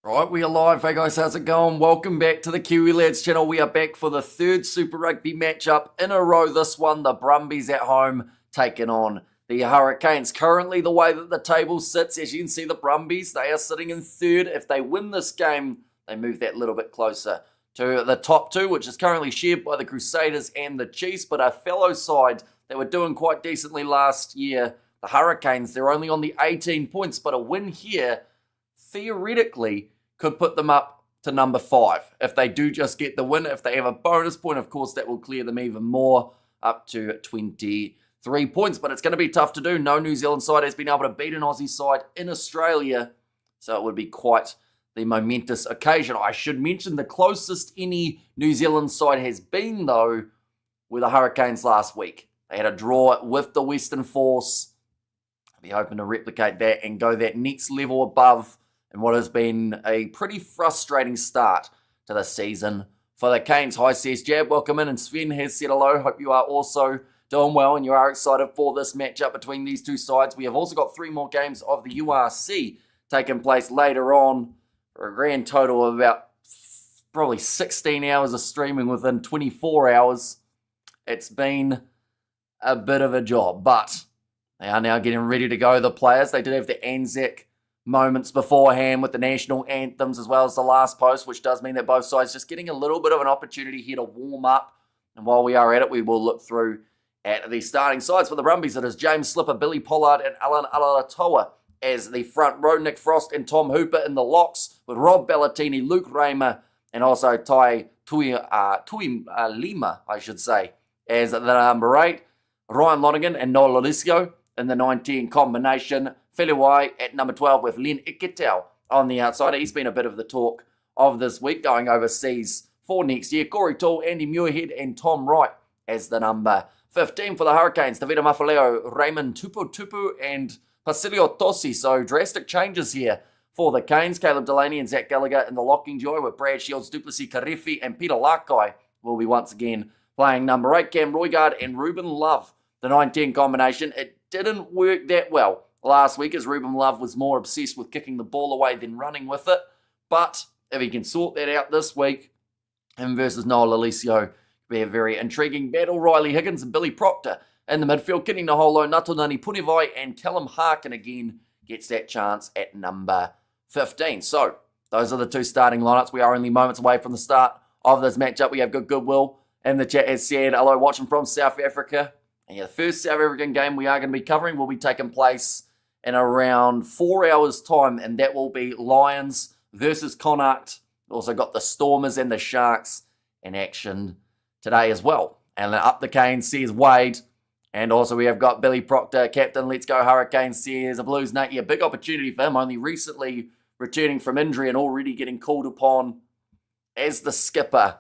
Right, we are live. Hey guys, how's it going? Welcome back to the Kiwi Lads channel. We are back for the third Super Rugby matchup in a row. This one, the Brumbies at home taking on the Hurricanes. Currently, the way that the table sits, as you can see, the Brumbies, they are sitting in third. If they win this game, they move that little bit closer to the top two, which is currently shared by the Crusaders and the Chiefs. But our fellow side, they were doing quite decently last year. The Hurricanes, they're only on the 18 points, but a win here theoretically could put them up to number 5. If they do just get the win, if they have a bonus point, of course, that will clear them even more, up to 23 points. But it's going to be tough to do. No New Zealand side has been able to beat an Aussie side in Australia, so it would be quite the momentous occasion. I should mention the closest any New Zealand side has been, though, were the Hurricanes last week. They had a draw with the Western Force. I'll be hoping to replicate that and go that next level above in what has been a pretty frustrating start to the season for the Canes. Hi, says Jab. Welcome in. And Sven has said hello. Hope you are also doing well and you are excited for this matchup between these two sides. We have also got 3 more games of the URC taking place later on for a grand total of about probably 16 hours of streaming within 24 hours. It's been a bit of a job, but they are now getting ready to go, the players. They did have the Anzac moments beforehand with the national anthems as well as the last post, which does mean that both sides just getting a little bit of an opportunity here to warm up. And while we are at it, we will look through at the starting sides for the Brumbies. It is James Slipper, Billy Pollard, and Alan Alatoa as the front row. Nick Frost and Tom Hooper in the locks with Rob Bellatini, Luke Raymer, and also Tai Lima, I should say, as the number 8. Ryan Lonergan and Noel Lalisio in the 19 combination. Feliwai at number 12 with Len Iketau on the outside. He's been a bit of the talk of this week going overseas for next year. Corey Tall, Andy Muirhead and Tom Wright as the number 15 for the Hurricanes. Davida Mafaleo, Raymond Tupu and Pasilio Tosi. So drastic changes here for the Canes. Caleb Delaney and Zach Gallagher in the locking duo with Brad Shields, Duplessis Karefi and Peter Lakai will be once again playing number 8. Cam Roygard and Ruben Love, the 9-10 combination. It didn't work that well last week as Ruben Love was more obsessed with kicking the ball away than running with it. But if he can sort that out this week, him versus Noel Lalisio could be a very intriguing battle. Riley Higgins and Billy Proctor in the midfield. Kenny Naholo, Natunani Punivai and Callum Harkin again gets that chance at number 15. So those are the 2 starting lineups. We are only moments away from the start of this matchup. We have good goodwill in the chat has said, hello, watching from South Africa. And yeah, the first South African game we are going to be covering will be taking place in around 4 hours' time, and that will be Lions versus Connacht. Also got the Stormers and the Sharks in action today as well. And up the Canes says Wade. And also we have got Billy Proctor, captain, let's go Hurricanes, says a Blues Nate. Yeah, big opportunity for him, only recently returning from injury and already getting called upon as the skipper.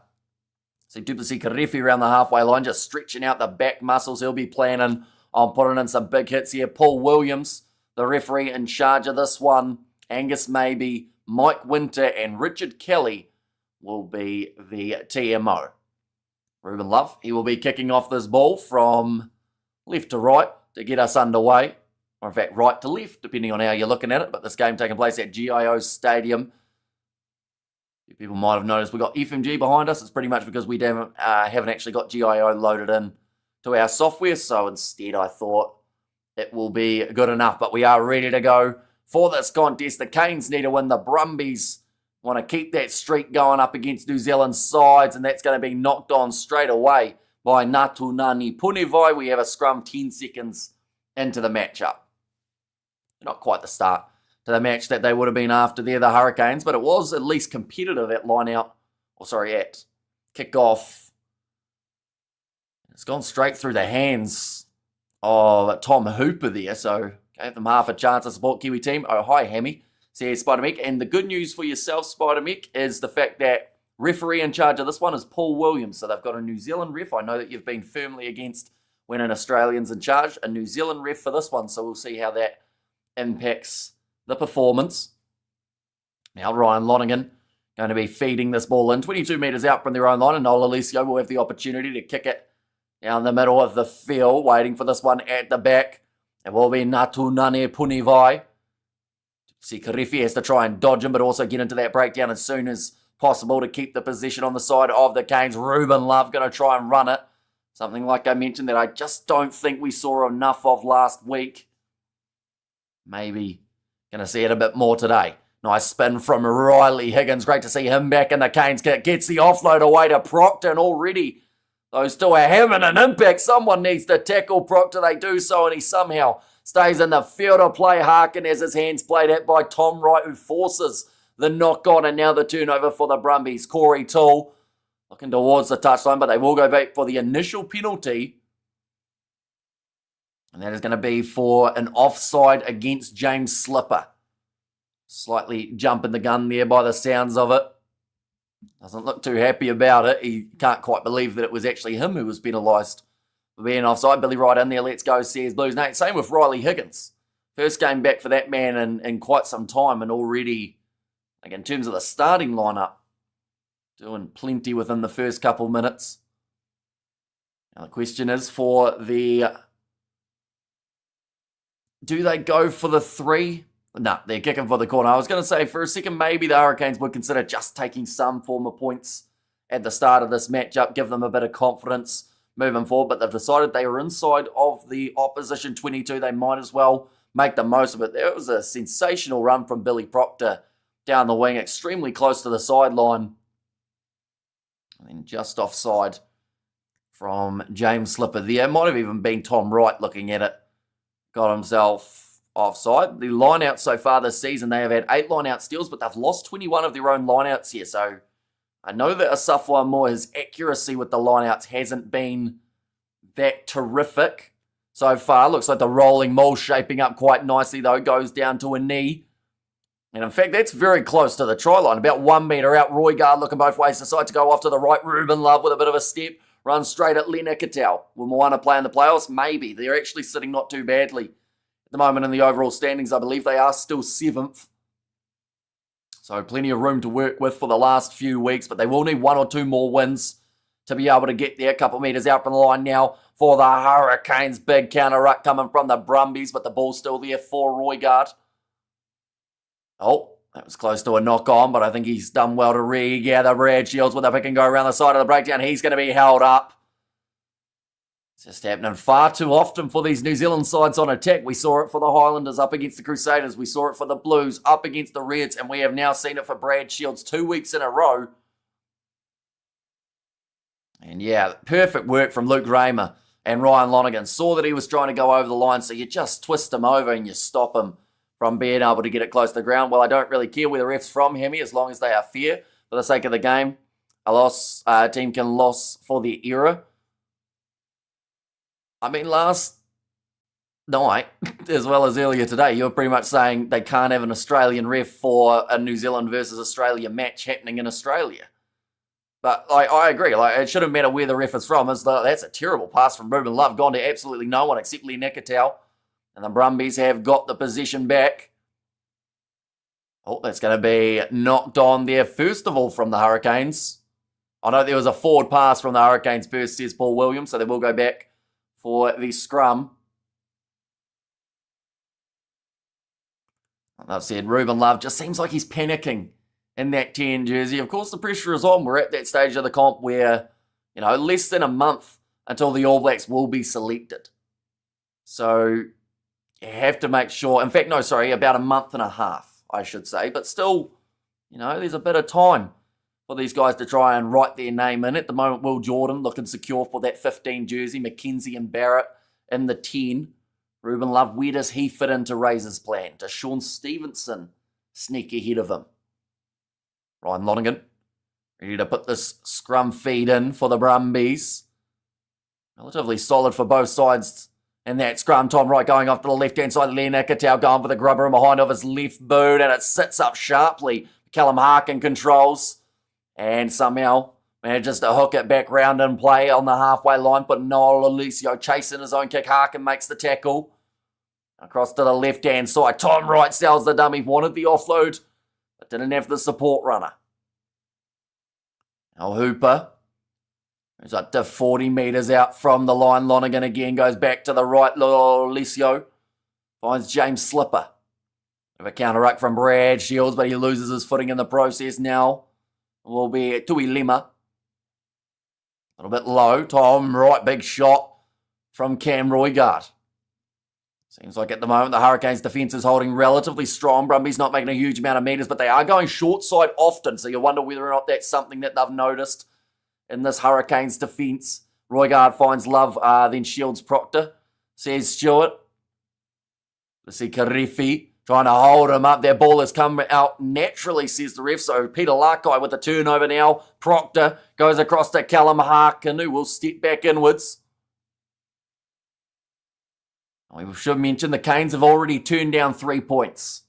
So Duplessis Karefi around the halfway line, just stretching out the back muscles. He'll be planning on putting in some big hits here. Paul Williams, the referee in charge of this one. Angus Maybe, Mike Winter, and Richard Kelly will be the TMO. Ruben Love, he will be kicking off this ball from left to right to get us underway. Or in fact, right to left, depending on how you're looking at it. But this game taking place at GIO Stadium. People might have noticed we've got FMG behind us. It's pretty much because we haven't actually got GIO loaded in to our software. So instead I thought it will be good enough. But we are ready to go for this contest. The Canes need to win. The Brumbies want to keep that streak going up against New Zealand sides. And that's going to be knocked on straight away by Natunani Punivai. We have a scrum 10 seconds into the matchup. Not quite the start to the match that they would have been after there, the Hurricanes, but it was at least competitive at lineout, at kickoff. It's gone straight through the hands of Tom Hooper there, so gave them half a chance to support Kiwi team. Oh, hi, Hammy, says Spider-Mick. And the good news for yourself, Spider-Mick, is the fact that referee in charge of this one is Paul Williams, so they've got a New Zealand ref. I know that you've been firmly against when an Australian's in charge, a New Zealand ref for this one, so we'll see how that impacts the performance. Now Ryan Lonergan going to be feeding this ball in 22 metres out from their own line, and Noel Alessio will have the opportunity to kick it down the middle of the field, waiting for this one at the back. It will be Natunani Punivai See, Karefi has to try and dodge him, but also get into that breakdown as soon as possible to keep the position on the side of the Canes. Ruben Love going to try and run it. Something like I mentioned that I just don't think we saw enough of last week. Maybe going to see it a bit more today. Nice spin from Riley Higgins. Great to see him back in the Canes kit. Gets the offload away to Proctor, and already those two are having an impact. Someone needs to tackle Proctor. They do so, and he somehow stays in the field of play. Harkin has his hands played at by Tom Wright, who forces the knock on, and now the turnover for the Brumbies. Corey Toole looking towards the touchline, but they will go back for the initial penalty. And that is going to be for an offside against James Slipper. Slightly jumping the gun there by the sounds of it. Doesn't look too happy about it. He can't quite believe that it was actually him who was penalised for being offside. Billy right in there. Let's go, says Blues. Nate, same with Riley Higgins. First game back for that man in quite some time, and already, like in terms of the starting lineup, doing plenty within the first couple minutes. Now the question is for the... Do they go for the 3? No, they're kicking for the corner. I was going to say for a second maybe the Hurricanes would consider just taking some form of points at the start of this matchup, give them a bit of confidence moving forward, but they've decided they were inside of the opposition 22. They might as well make the most of it. There was a sensational run from Billy Proctor down the wing, extremely close to the sideline. And then just offside from James Slipper there. Might have even been Tom Wright looking at it. Got himself offside. The lineouts so far this season, they have had 8 lineout steals, but they've lost 21 of their own lineouts here. So I know that Asafwa Moore, his accuracy with the lineouts hasn't been that terrific so far. Looks like the rolling maul shaping up quite nicely, though. Goes down to a knee. And in fact, that's very close to the try line. About 1 metre out. Roygaard looking both ways. Decide to go off to the right. Ruben Love with a bit of a step. Runs straight at Len Ikitau. Will Moana play in the playoffs? Maybe. They're actually sitting not too badly at the moment in the overall standings. I believe they are still 7th. So plenty of room to work with for the last few weeks, but they will need 1 or 2 more wins to be able to get there. A couple of metres out from the line now for the Hurricanes. Big counter ruck coming from the Brumbies, but the ball's still there for Roygaard. Oh, that was close to a knock on, but I think he's done well to regather. Brad Shields with a pick and go around the side of the breakdown. He's going to be held up. It's just happening far too often for these New Zealand sides on attack. We saw it for the Highlanders up against the Crusaders. We saw it for the Blues up against the Reds, and we have now seen it for Brad Shields 2 weeks in a row. And yeah, perfect work from Luke Raymer and Ryan Lonergan. Saw that he was trying to go over the line, so you just twist him over and you stop him from being able to get it close to the ground. Well, I don't really care where the ref's from, Hemi, as long as they are fair. For the sake of the game, a team can loss for the era. I mean, last night, as well as earlier today, you were pretty much saying they can't have an Australian ref for a New Zealand versus Australia match happening in Australia. But I agree. It shouldn't matter where the ref is from. That's a terrible pass from Ruben Love, gone to absolutely no one except Len Ikitau. And the Brumbies have got the possession back. Oh, that's going to be knocked on there, first of all, from the Hurricanes. I know there was a forward pass from the Hurricanes first, says Paul Williams, so they will go back for the scrum. Like I've said, Ruben Love just seems like he's panicking in that 10 jersey. Of course, the pressure is on. We're at that stage of the comp where, less than a month until the All Blacks will be selected. So you have to make sure, in fact, no, sorry, about a month and a half, I should say. But still, there's a bit of time for these guys to try and write their name in. At the moment, Will Jordan looking secure for that 15 jersey. McKenzie and Barrett in the 10. Ruben Love, where does he fit into Razor's plan? Does Sean Stevenson sneak ahead of him? Ryan Lonergan, ready to put this scrum feed in for the Brumbies. Relatively solid for both sides. And that scrum, Tom Wright going off to the left-hand side. Len Ikitau going for the grubber in behind of his left boot. And it sits up sharply. Callum Harkin controls. And somehow manages to hook it back round and play on the halfway line. But Noel Alicio chasing his own kick. Harkin makes the tackle. Across to the left-hand side. Tom Wright sells the dummy. Wanted the offload, but didn't have the support runner. Now Hooper is up to 40 metres out from the line. Lonergan again goes back to the right. Alicio finds James Slipper. Bit of a counter ruck from Brad Shields, but he loses his footing in the process now. Will be Tui Lima. A little bit low. Tom Wright, big shot from Cam Roigard. Seems like at the moment the Hurricanes' defence is holding relatively strong. Brumbies not making a huge amount of metres, but they are going short side often, so you wonder whether or not that's something that they've noticed in this Hurricanes' defence. Roigard finds love, then Shields Proctor. Says Stewart. Let's see Karifi trying to hold him up. Their ball has come out naturally, says the ref. So Peter Larkai with the turnover now. Proctor goes across to Callum Harkin, who will step back inwards. We should mention the Canes have already turned down 3 points.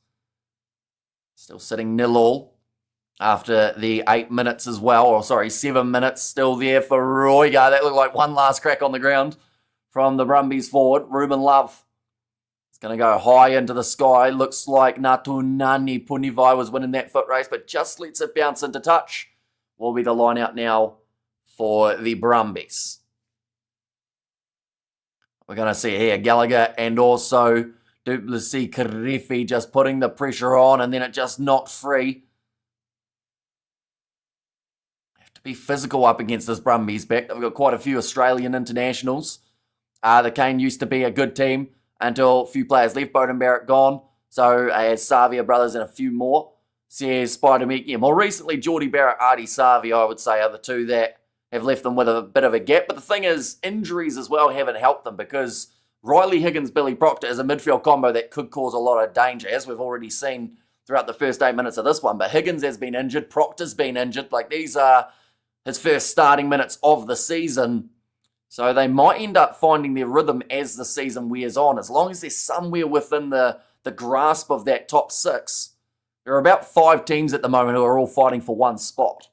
Still sitting 0-0 after the 8 minutes as well. Or sorry, 7 minutes still there for Roigard. That looked like one last crack on the ground from the Brumbies forward. Ruben Love. It's going to go high into the sky. Looks like Natunani Punivai was winning that foot race, but just lets it bounce into touch. Will be the line out now for the Brumbies. We're going to see here Gallagher and also Duplessis Karifi just putting the pressure on, and then it just knocked free. Have to be physical up against this Brumbies back. They've got quite a few Australian internationals. The Cane used to be a good team until a few players left. Bowden Barrett gone. So as Savia brothers and a few more. Says Spider-Meek. Yeah, more recently, Geordie Barrett, Artie Savia, I would say, are the two that have left them with a bit of a gap. But the thing is, injuries as well haven't helped them, because Riley Higgins, Billy Proctor is a midfield combo that could cause a lot of danger, as we've already seen throughout the first 8 minutes of this one. But Higgins has been injured. Proctor's been injured. Like, these are his first starting minutes of the season. So they might end up finding their rhythm as the season wears on, as long as they're somewhere within the grasp of that top 6. There are about 5 teams at the moment who are all fighting for one spot.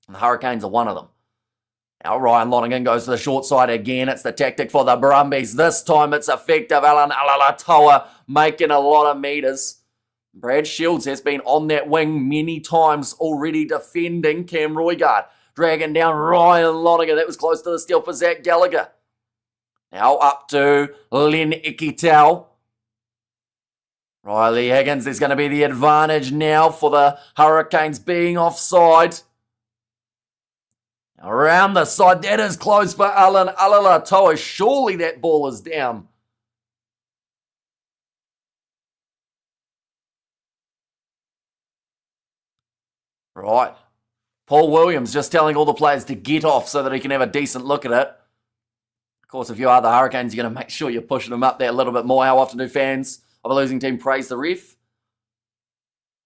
And the Hurricanes are one of them. Now Ryan Lonergan goes to the short side again. It's the tactic for the Brumbies. This time it's effective. Alan Alalatoa making a lot of metres. Brad Shields has been on that wing many times already defending Cam Roigard. Dragging down Ryan Lonergan. That was close to the steal for Zach Gallagher. Now up to Len Ikitau. Riley Higgins, there's going to be the advantage now for the Hurricanes being offside. Around the side, that is close for Alan Alalatoa. Surely that ball is down. Right. Paul Williams just telling all the players to get off so that he can have a decent look at it. Of course, if you are the Hurricanes, you're going to make sure you're pushing them up there a little bit more. How often do fans of a losing team praise the ref?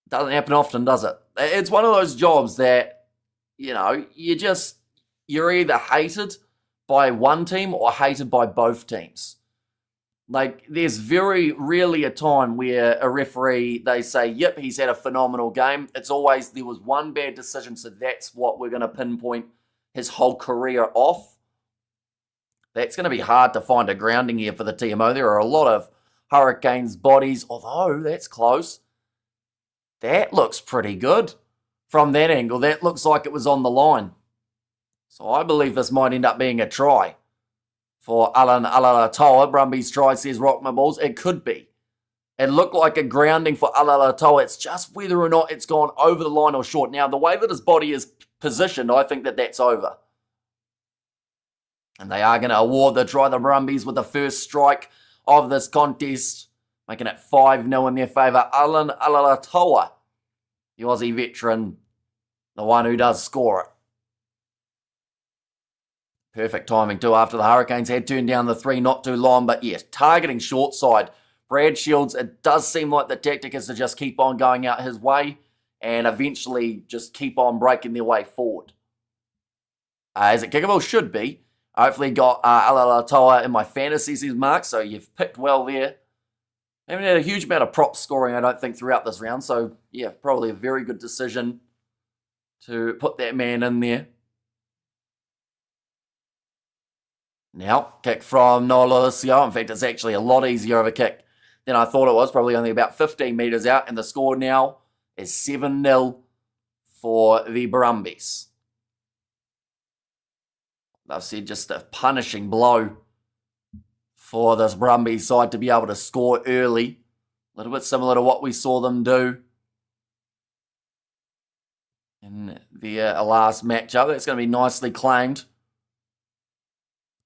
Doesn't happen often, does it? It's one of those jobs that, you know, you're either hated by one team or hated by both teams. Like, there's very rarely a time where a referee, they say, yep, he's had a phenomenal game. It's always, there was one bad decision, so that's what we're going to pinpoint his whole career off. That's going to be hard to find a grounding here for the TMO. There are a lot of Hurricanes bodies, although that's close. That looks pretty good from that angle. That looks like it was on the line. So I believe this might end up being a try for Alan Alalatoa. Brumbies try, says Rock My Balls. It could be. It looked like a grounding for Alalatoa. It's just whether or not it's gone over the line or short. Now, the way that his body is positioned, I think that that's over. And they are going to award the try, the Brumbies, with the first strike of this contest, making it 5-0 in their favour. Alan Alalatoa, the Aussie veteran, the one who does score it. Perfect timing too, after the Hurricanes had turned down the 3 not too long. But yes, targeting short side. Brad Shields, it does seem like the tactic is to just keep on going out his way and eventually just keep on breaking their way forward. As it kickable should be. Hopefully got Alalatoa in my fantasy, says Mark, so you've picked well there. Haven't had a huge amount of prop scoring, I don't think, throughout this round. So, yeah, probably a very good decision to put that man in there. Now, kick from Noah Lucio. In fact, it's actually a lot easier of a kick than I thought it was. Probably only about 15 metres out. And the score now is 7-0 for the Brumbies. I've said just a punishing blow for this Brumbies side to be able to score early. A little bit similar to what we saw them do in the last matchup. That's going to be nicely claimed.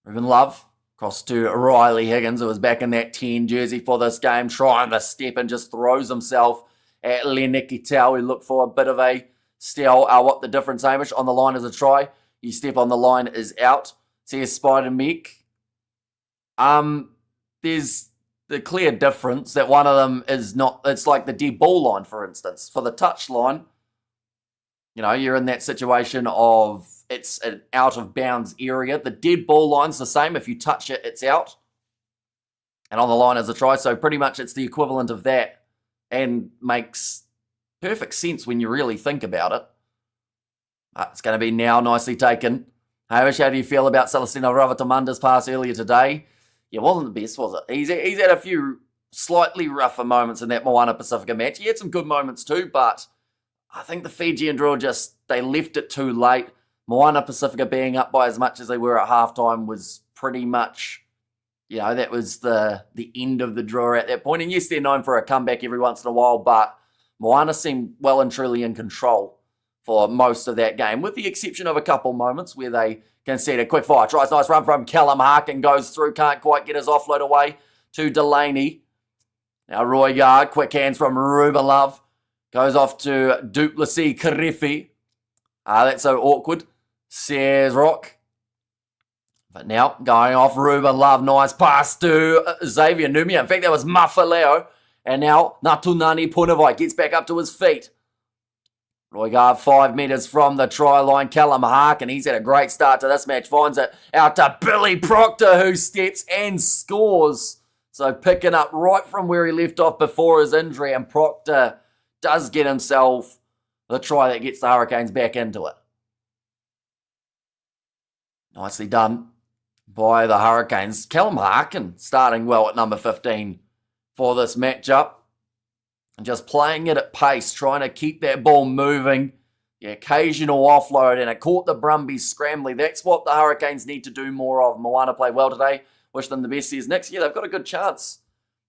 Ruben Love across to Riley Higgins, who was back in that 10 jersey for this game, trying to step and just throws himself at Lineout. We look for a bit of a steal. What the difference, Hamish? On the line is a try. You step on the line is out. See a Spider Mech. There's the clear difference that one of them is not, it's like the dead ball line, for instance. For the touch line, you know, you're in that situation of it's an out of bounds area. The dead ball line's the same. If you touch it, it's out. And on the line is a try. So pretty much it's the equivalent of that and makes perfect sense when you really think about it. It's going to be now nicely taken. Hamish, how do you feel about Celestino Ravatamunda's pass earlier today? Yeah, wasn't the best, was it? He's had a few slightly rougher moments in that Moana Pacifica match. He had some good moments too, but I think the Fijian draw they left it too late. Moana Pacifica being up by as much as they were at halftime was pretty much, you know, that was the end of the draw at that point. And yes, they're known for a comeback every once in a while, but Moana seemed well and truly in control for most of that game, with the exception of a couple moments where they concede a quick fire. Tries nice run from Callum Harkin, goes through, can't quite get his offload away to Delaney. Now Roy Yard, quick hands from Ruben Love. Goes off to Duplessis Karifi. That's so awkward, says Rock. But now going off Ruben Love. Nice pass to Xavier Numia. In fact, that was Mafaleo. And now Natunani Punavai gets back up to his feet. Roygaard 5 metres from the try line. Callum Harkin, he's had a great start to this match. Finds it out to Billy Proctor, who steps and scores. So picking up right from where he left off before his injury. And Proctor does get himself the try that gets the Hurricanes back into it. Nicely done by the Hurricanes. Callum Harkin starting well at number 15 for this matchup. And just playing it at pace, trying to keep that ball moving. The occasional offload, and it caught the Brumbies scrambling. That's what the Hurricanes need to do more of. Moana played well today. Wish them the best. Says next year they've got a good chance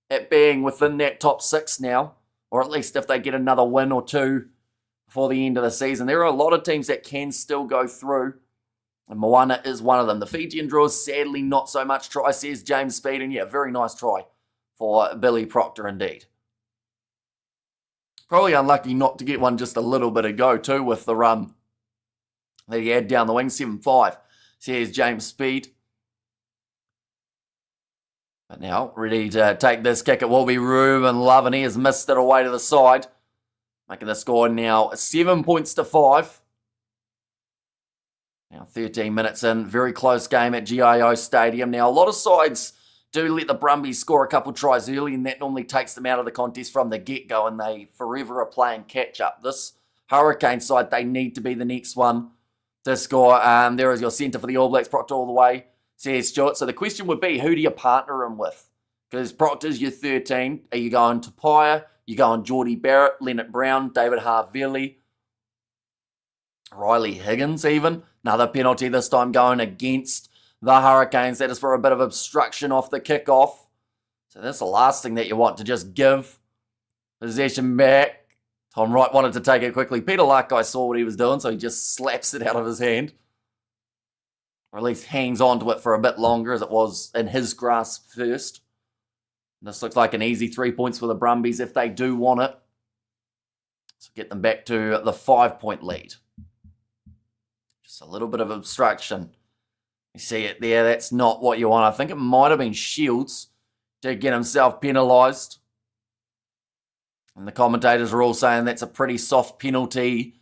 at being within that top 6 now. Or at least if they get another win or two before the end of the season. There are a lot of teams that can still go through. And Moana is one of them. The Fijian draws, sadly, not so much try, says James Speed. And yeah, very nice try for Billy Proctor indeed. Probably unlucky not to get one just a little bit ago too with the run that he had down the wing. 7-5, says James Speed. But now, ready to take this kick. It will be Ruben Love, and he has missed it away to the side. Making the score now 7 points to 5. Now 13 minutes in. Very close game at GIO Stadium. Now, a lot of sides do let the Brumbies score a couple tries early, and that normally takes them out of the contest from the get-go, and they forever are playing catch-up. This Hurricane side, they need to be the next one to score. There is your centre for the All Blacks, Proctor all the way, says Stuart. So the question would be, who do you partner him with? Because Proctor's your 13. Are you going to Tapia? You going Geordie Barrett, Leonard Brown, David Harvili, Riley Higgins even? Another penalty this time going against the Hurricanes. That is for a bit of obstruction off the kickoff. So that's the last thing that you want, to just give possession back. Tom Wright wanted to take it quickly. Peter Larkai saw what he was doing, so he just slaps it out of his hand. Or at least hangs on to it for a bit longer, as it was in his grasp first. This looks like an easy 3 points for the Brumbies if they do want it. So get them back to the 5-point lead. Just a little bit of obstruction. You see it there, that's not what you want. I think it might have been Shields to get himself penalised. And the commentators are all saying that's a pretty soft penalty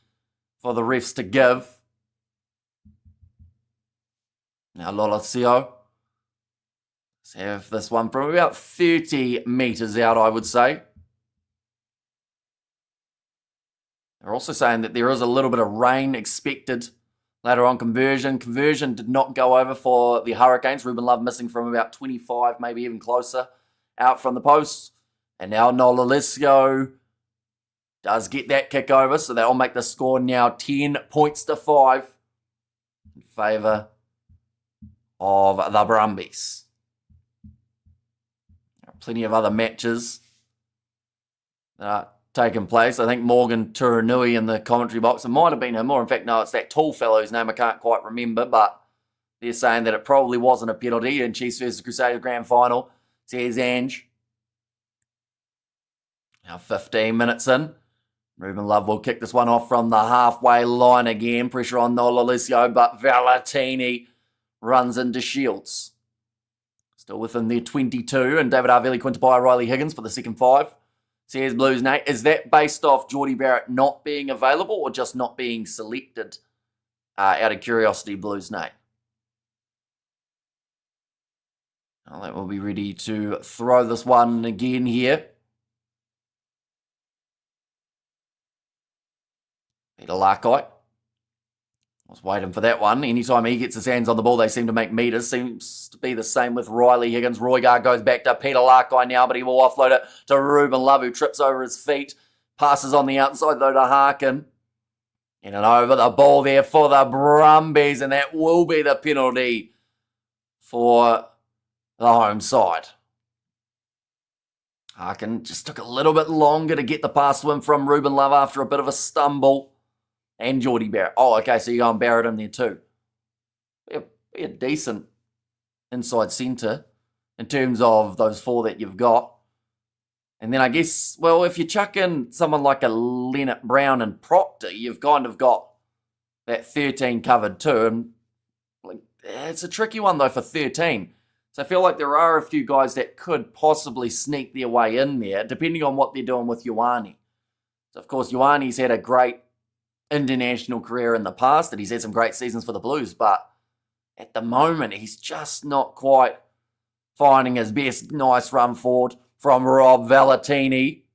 for the refs to give. Now Lolosio. Let's have this one from about 30 metres out, I would say. They're also saying that there is a little bit of rain expected later on. Conversion did not go over for the Hurricanes. Ruben Love missing from about 25, maybe even closer, out from the post. And now Nolalisco does get that kick over, so that'll make the score now 10 points to 5 in favour of the Brumbies. Plenty of other matches taken place. I think Morgan Turanui in the commentary box. It might have been him, or in fact, no, it's that tall fellow whose name I can't quite remember, but they're saying that it probably wasn't a penalty in Chiefs versus Crusaders Grand Final. Says Ange. Now 15 minutes in. Ruben Love will kick this one off from the halfway line again. Pressure on Nololisio, but Valentini runs into Shields. Still within their 22, and David Arvelli, Quintabaya, Riley Higgins for the second 5. Says Blues Nate. Is that based off Geordie Barrett not being available or just not being selected? Out of curiosity, Blues Nate. Well, that will be ready to throw this one again here. Peter Larkite. I was waiting for that one. Anytime he gets his hands on the ball, they seem to make meters. Seems to be the same with Riley Higgins. Roygar goes back to Peter Larkite now, but he will offload it to Ruben Love, who trips over his feet. Passes on the outside, though, to Harkin. In and over the ball there for the Brumbies, and that will be the penalty for the home side. Harkin just took a little bit longer to get the pass to him from Ruben Love after a bit of a stumble. And Geordie Barrett. Oh, okay, so you're going Barrett in there too. Be a decent inside centre in terms of those 4 that you've got. And then I guess, well, if you chuck in someone like a Leonard Brown and Proctor, you've kind of got that 13 covered too. And it's a tricky one, though, for 13. So I feel like there are a few guys that could possibly sneak their way in there, depending on what they're doing with Ioane. So, of course, Ioane's had a great international career in the past, and he's had some great seasons for the Blues, but at the moment, he's just not quite finding his best. Nice run forward from Rob Valentini.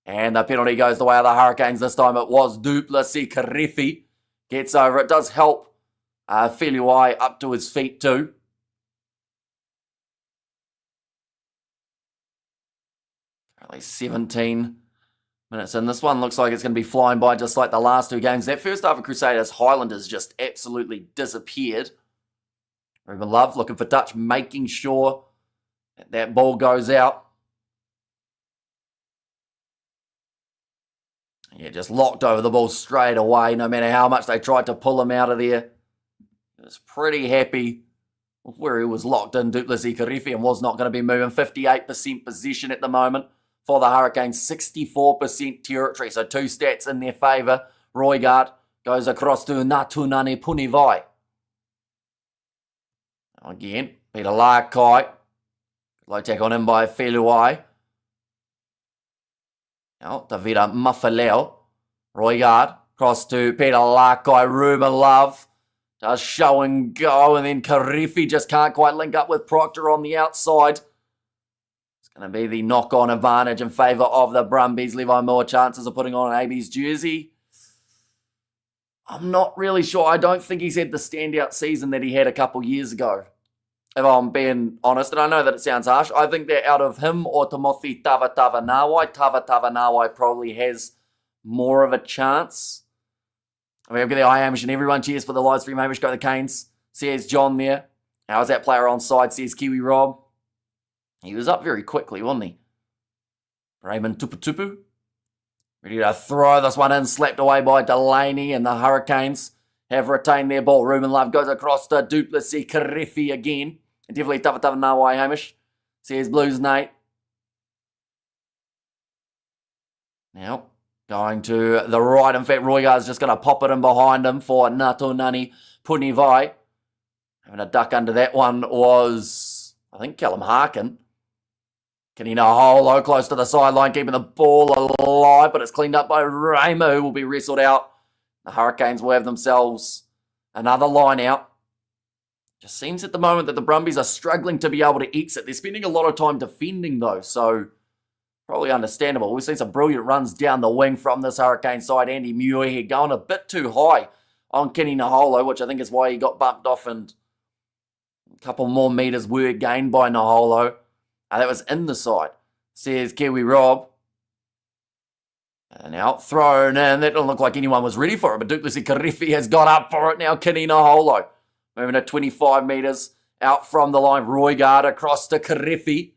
And the penalty goes the way of the Hurricanes this time. It was Duplessis Karifi. Gets over. It does help Feliuai up to his feet too. Currently 17 minutes in. This one looks like it's going to be flying by just like the last 2 games. That first half of Crusaders Highlanders just absolutely disappeared. Ruben Love looking for touch, making sure that ball goes out. Yeah, just locked over the ball straight away, no matter how much they tried to pull him out of there. He was pretty happy with where he was locked in, Duplessis Karifi, and was not going to be moving. 58% possession at the moment for the Hurricanes, 64% territory. So 2 stats in their favour. Roygaard goes across to Natunani Punivai. Again, Peter Larkai. Low tack on him by Feluai. Now, Davida Mafaleo. Roygaard across to Peter Larkai. Ruben Love does show and go. And then Karifi just can't quite link up with Proctor on the outside. Going to be the knock-on advantage in favour of the Brumbies. Levi more chances of putting on an AB's jersey. I'm not really sure. I don't think he's had the standout season that he had a couple years ago, if I'm being honest. And I know that it sounds harsh. I think that out of him or Timothy Tavatanawai probably has more of a chance. I mean, I've got the Hamish and everyone cheers for the live stream. Hamish, go the Canes. Says John there. How's that player on side? Says Kiwi Rob. He was up very quickly, wasn't he? Raymond Tuputupu. Ready to throw this one in. Slapped away by Delaney, and the Hurricanes have retained their ball. Ruben Love goes across to Duplessis Karifi again. And definitely Tavatanawai, Hamish. Says Blues Nate. Now, going to the right. In fact, Roygaard's just going to pop it in behind him for Natunani Punivai. Having a duck under that one was, I think, Callum Harkin. Kanina Holo close to the sideline, keeping the ball alive, but it's cleaned up by Ramo, who will be wrestled out. The Hurricanes will have themselves another line out. Just seems at the moment that the Brumbies are struggling to be able to exit. They're spending a lot of time defending, though, so probably understandable. We've seen some brilliant runs down the wing from this Hurricane side. Andy Muir going a bit too high on Kenny Naholo, which I think is why he got bumped off, and a couple more metres were gained by Naholo. That was in the side, says Kiwi Rob. And now thrown in. That didn't look like anyone was ready for it, but Duplessis Karifi has got up for it now. Kenny Naholo moving at 25 metres out from the line. Roygaard across to Karifi.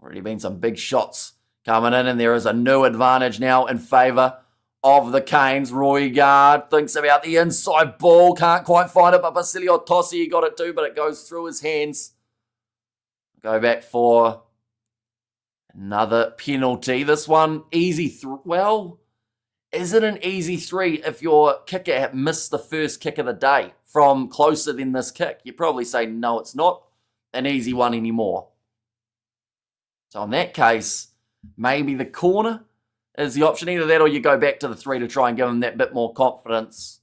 Already been some big shots coming in, and there is a new advantage now in favour of the Canes. Roigard thinks about the inside ball, can't quite find it, but Basilio Tossi got it too, but it goes through his hands. Go back for another penalty. This one, easy. Well, is it an easy 3 if your kicker had missed the first kick of the day from closer than this kick? You'd probably say, no, it's not an easy one anymore. So in that case, maybe the corner is the option. Either that or you go back to the 3 to try and give him that bit more confidence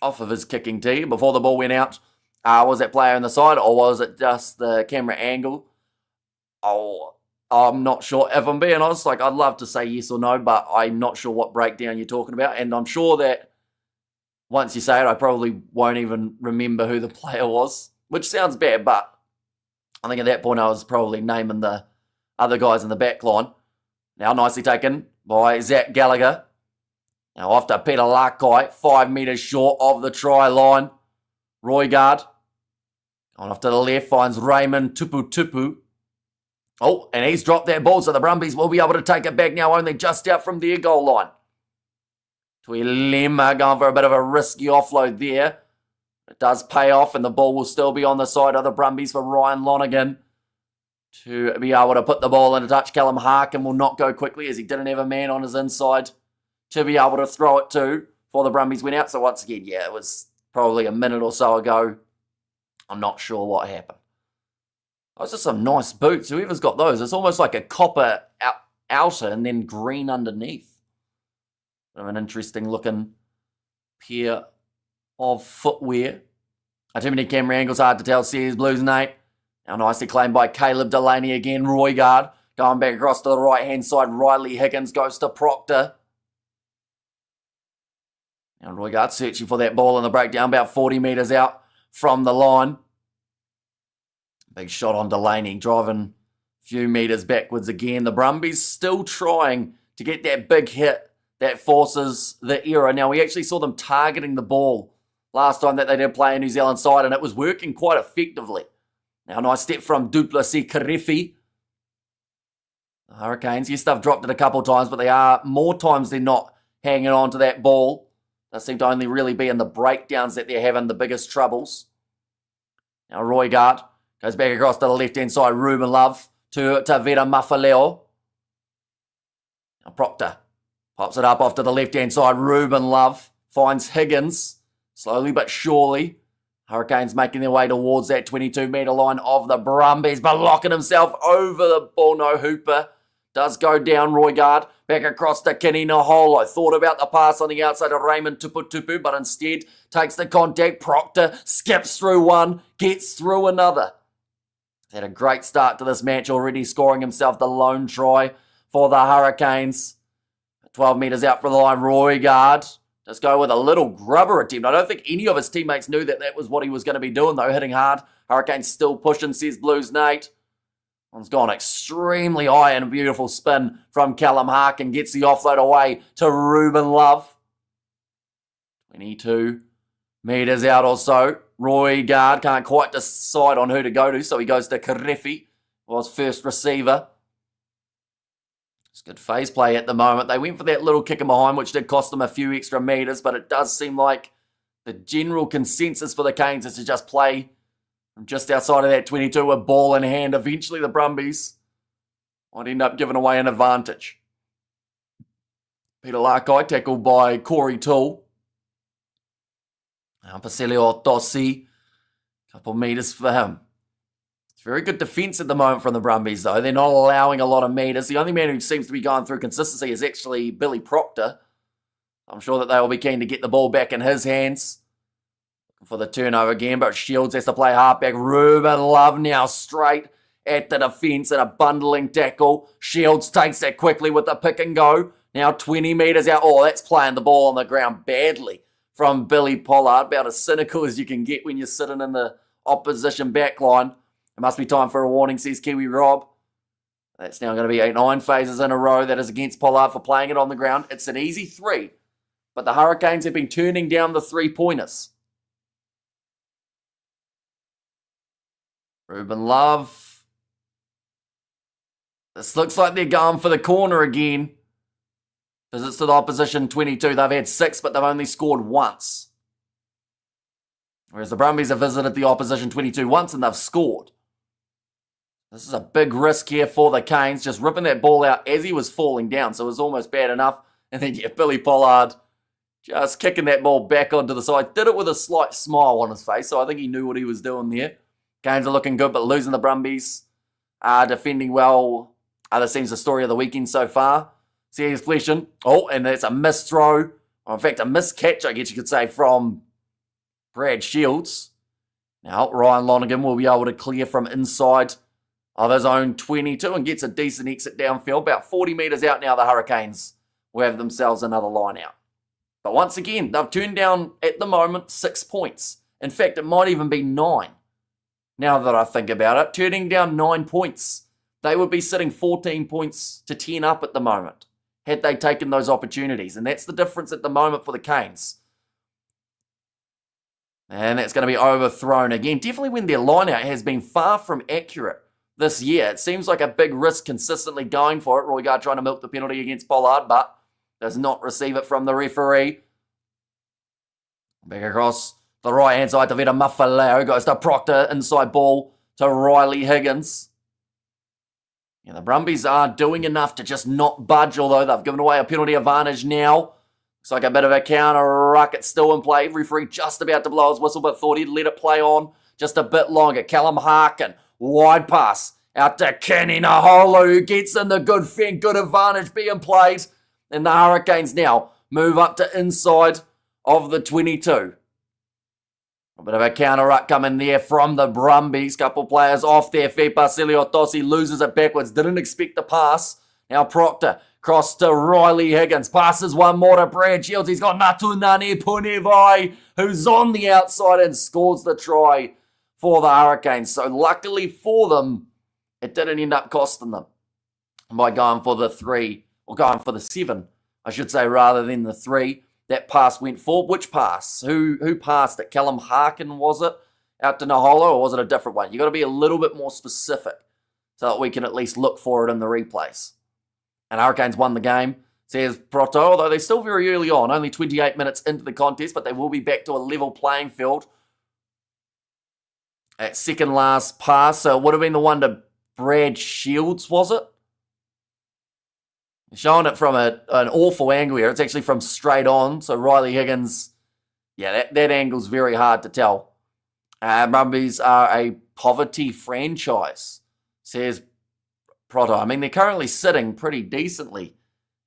off of his kicking tee. Before the ball went out, was that player on the side or was it just the camera angle? Oh, I'm not sure. If I'm being honest, I'd love to say yes or no, but I'm not sure what breakdown you're talking about. And I'm sure that once you say it, I probably won't even remember who the player was, which sounds bad, but I think at that point I was probably naming the other guys in the back line. Now nicely taken by Zach Gallagher. Now off to Peter Lakai, 5 metres short of the try line. Roigard going off to the left, finds Raymond Tupu. Oh, and he's dropped that ball, so the Brumbies will be able to take it back now, only just out from their goal line. Tuilema going for a bit of a risky offload there. It does pay off, and the ball will still be on the side of the Brumbies for Ryan Lonergan to be able to put the ball into touch. Callum Harkin will not go quickly as he didn't have a man on his inside to be able to throw it to for the Brumbies went out. So once again, yeah, it was probably a minute or so ago. I'm not sure what happened. Those are some nice boots. Whoever's got those, it's almost like a copper outer and then green underneath. An interesting looking pair of footwear. Too many camera angles, hard to tell. Sears Blues, Nate. Now nicely claimed by Caleb Delaney again. Roigard going back across to the right-hand side. Riley Higgins goes to Proctor. Now Roigard searching for that ball in the breakdown, about 40 metres out from the line. Big shot on Delaney, driving a few metres backwards again. The Brumbies still trying to get that big hit that forces the error. Now, we actually saw them targeting the ball last time that they did play a New Zealand side, and it was working quite effectively. Now, nice step from Duplessis Karifi. The Hurricanes, yes, they've dropped it a couple of times, but they are more times than not hanging on to that ball. They seem to only really be in the breakdowns that they're having the biggest troubles. Now, Roigard goes back across to the left-hand side. Ruben Love to Tavera Mafaleo. Now, Proctor pops it up off to the left-hand side. Ruben Love finds Higgins. Slowly but surely, Hurricanes making their way towards that 22-metre line of the Brumbies, but locking himself over the ball. No Hooper. Does go down. Roigard back across to Kenny Naholo. Thought about the pass on the outside of Raymond Tupu, but instead takes the contact. Proctor skips through one, gets through another. He's had a great start to this match, already scoring himself the lone try for the Hurricanes. 12 metres out from the line, Roigard. Just go with a little grubber attempt. I don't think any of his teammates knew that was what he was going to be doing, though. Hitting hard. Hurricanes still pushing, says Blues Nate. One's gone extremely high and a beautiful spin from Callum Harkin. Gets the offload away to Ruben Love. 22 metres out or so. Roigard can't quite decide on who to go to, so he goes to Karefi, was first receiver. It's good phase play at the moment. They went for that little kick in behind, which did cost them a few extra metres, but it does seem like the general consensus for the Canes is to just play from just outside of that 22 with ball in hand. Eventually the Brumbies might end up giving away an advantage. Peter Lakai tackled by Corey Toole. Now Basilio Tossi, couple metres for him. It's very good defence at the moment from the Brumbies, though. They're not allowing a lot of metres. The only man who seems to be going through consistency is actually Billy Proctor. I'm sure that they will be keen to get the ball back in his hands for the turnover again, but Shields has to play halfback. Ruben Love now straight at the defence and a bundling tackle. Shields takes that quickly with the pick and go. Now 20 metres out. Oh, that's playing the ball on the ground badly from Billy Pollard. About as cynical as you can get when you're sitting in the opposition back line. It must be time for a warning, says Kiwi Rob. That's now going to be 9 phases in a row. That is against Pollard for playing it on the ground. It's an easy 3, but the Hurricanes have been turning down the 3-pointers. Ruben Love This looks like they're going for the corner again. Visits to the opposition 22. They've had 6, but they've only scored once. Whereas the Brumbies have visited the opposition 22 once and they've scored. This is a big risk here for the Canes, just ripping that ball out as he was falling down, so it was almost bad enough. And then, yeah, Billy Pollard just kicking that ball back onto the side. Did it with a slight smile on his face, so I think he knew what he was doing there. Canes are looking good, but losing the Brumbies. Defending well. This seems the story of the weekend so far. See, he's fleshing. Oh, and it's a missed throw. Or in fact, a missed catch, I guess you could say, from Brad Shields. Now, Ryan Lonergan will be able to clear from inside of his own 22 and gets a decent exit downfield. About 40 metres out now, the Hurricanes will have themselves another line out. But once again, they've turned down, at the moment, 6 points. In fact, it might even be 9. Now that I think about it, turning down 9 points. They would be sitting 14 points to 10 up at the moment, had they taken those opportunities. And that's the difference at the moment for the Canes. And that's going to be overthrown again. Definitely when their lineout has been far from accurate this year. It seems like a big risk consistently going for it. Roy Gard trying to milk the penalty against Pollard, but does not receive it from the referee. Back across the right-hand side to Vita Mafaleo. Goes to Proctor. Inside ball to Riley Higgins. Yeah, the Brumbies are doing enough to just not budge, although they've given away a penalty advantage now. Looks like a bit of a counter ruck. It's still in play. Referee just about to blow his whistle, but thought he'd let it play on just a bit longer. Callum Harkin, wide pass out to Kenny Naholo, who gets in the good fend, good advantage being played. And the Hurricanes now move up to inside of the 22. A bit of a counter ruck coming there from the Brumbies. Couple players off their feet. Basilio Tossi loses it backwards. Didn't expect the pass. Now Proctor cross to Riley Higgins. Passes one more to Brad Shields. He's got Natunani Punivai, who's on the outside and scores the try for the Hurricanes. So luckily for them, it didn't end up costing them by going for the 3, or going for the 7, I should say, rather than the 3. That pass went for. Which pass? Who passed it? Callum Harkin, was it? Out to Naholo, or was it a different one? You've got to be a little bit more specific so that we can at least look for it in the replays. And Hurricanes won the game, says Proto, although they're still very early on, only 28 minutes into the contest, but they will be back to a level playing field. At second last pass, so it would have been the one to Brad Shields, was it? Showing it from an awful angle here. It's actually from straight on. So Riley Higgins, yeah, that angle's very hard to tell. Brumbies are a poverty franchise, says Proto. I mean, they're currently sitting pretty decently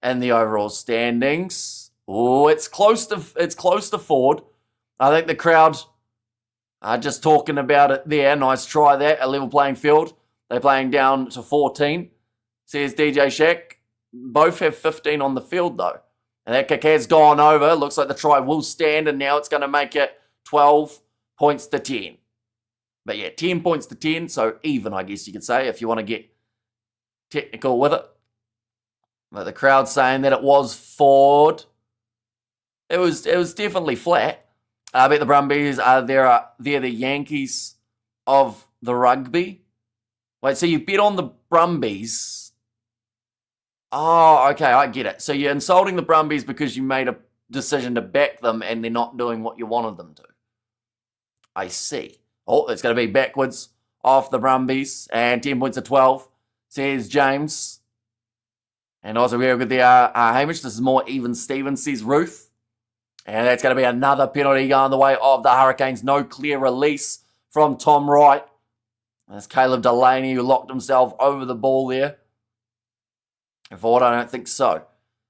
in the overall standings. Oh, it's close to Ford. I think the crowd are just talking about it there. Nice try there, a level playing field. They're playing down to 14, says DJ Shack. Both have 15 on the field, though. And that kick has gone over. Looks like the try will stand, and now it's going to make it 12 points to 10. But yeah, 10 points to 10, so even, I guess you could say, if you want to get technical with it. But the crowd's saying that it was Ford. It was definitely flat. I bet the Brumbies they're the Yankees of the rugby. Wait, so you bet on the Brumbies? Oh, okay, I get it. So you're insulting the Brumbies because you made a decision to back them and they're not doing what you wanted them to. I see. Oh, it's going to be backwards off the Brumbies. And 10 points to 12, says James. And also we're good there, Hamish. This is more even Steven, says Ruth. And that's going to be another penalty going the way of the Hurricanes. No clear release from Tom Wright. That's Caleb Delaney who locked himself over the ball there. And Ford, I don't think so,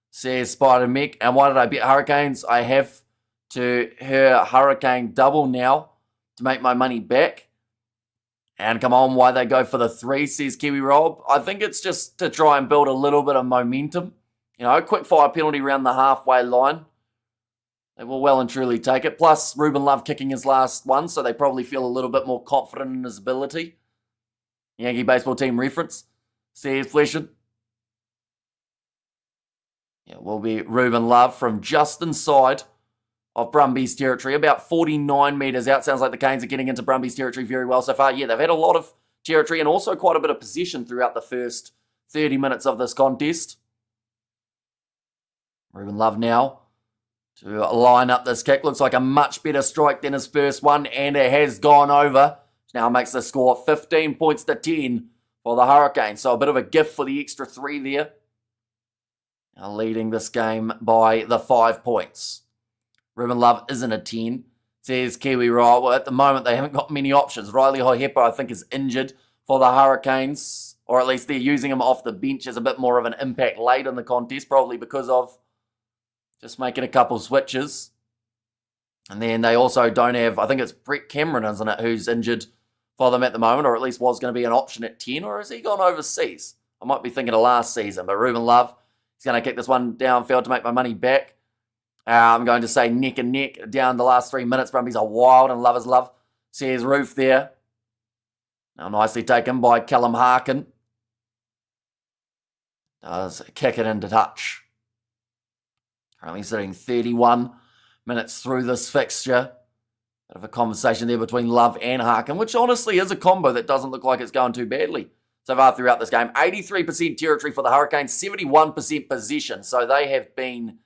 says Spider Mick. And why did I bet Hurricanes? I have to her Hurricane double now to make my money back. And come on, why they go for the 3, says Kiwi Rob. I think it's just to try and build a little bit of momentum. You know, a quick fire penalty around the halfway line. They will well and truly take it. Plus, Ruben Love kicking his last one, so they probably feel a little bit more confident in his ability. Yankee baseball team reference, says Fleshin. Yeah, will be Ruben Love from just inside of Brumbies territory, about 49 metres out. Sounds like the Canes are getting into Brumbies territory very well so far. Yeah, they've had a lot of territory and also quite a bit of possession throughout the first 30 minutes of this contest. Ruben Love now to line up this kick. Looks like a much better strike than his first one, and it has gone over. Now makes the score 15 points to 10 for the Hurricanes. So a bit of a gift for the extra 3 there. Now leading this game by the 5 points. Ruben Love isn't a 10. Says Kiwi Right. Well, at the moment, they haven't got many options. Riley Hohepa, I think, is injured for the Hurricanes. Or at least they're using him off the bench as a bit more of an impact late in the contest. Probably because of just making a couple switches. And then they also don't have, I think it's Brett Cameron, isn't it, who's injured for them at the moment. Or at least was going to be an option at 10. Or has he gone overseas? I might be thinking of last season. But Ruben Love, he's going to kick this one downfield to make my money back. I'm going to say neck and neck down the last 3 minutes. Brumbies are wild and lovers love. Says Roof there. Now nicely taken by Callum Harkin. Does kick it into touch. Currently sitting 31 minutes through this fixture. Bit of a conversation there between Love and Harkin, which honestly is a combo that doesn't look like it's going too badly so far throughout this game. 83% territory for the Hurricanes, 71% possession. So they have been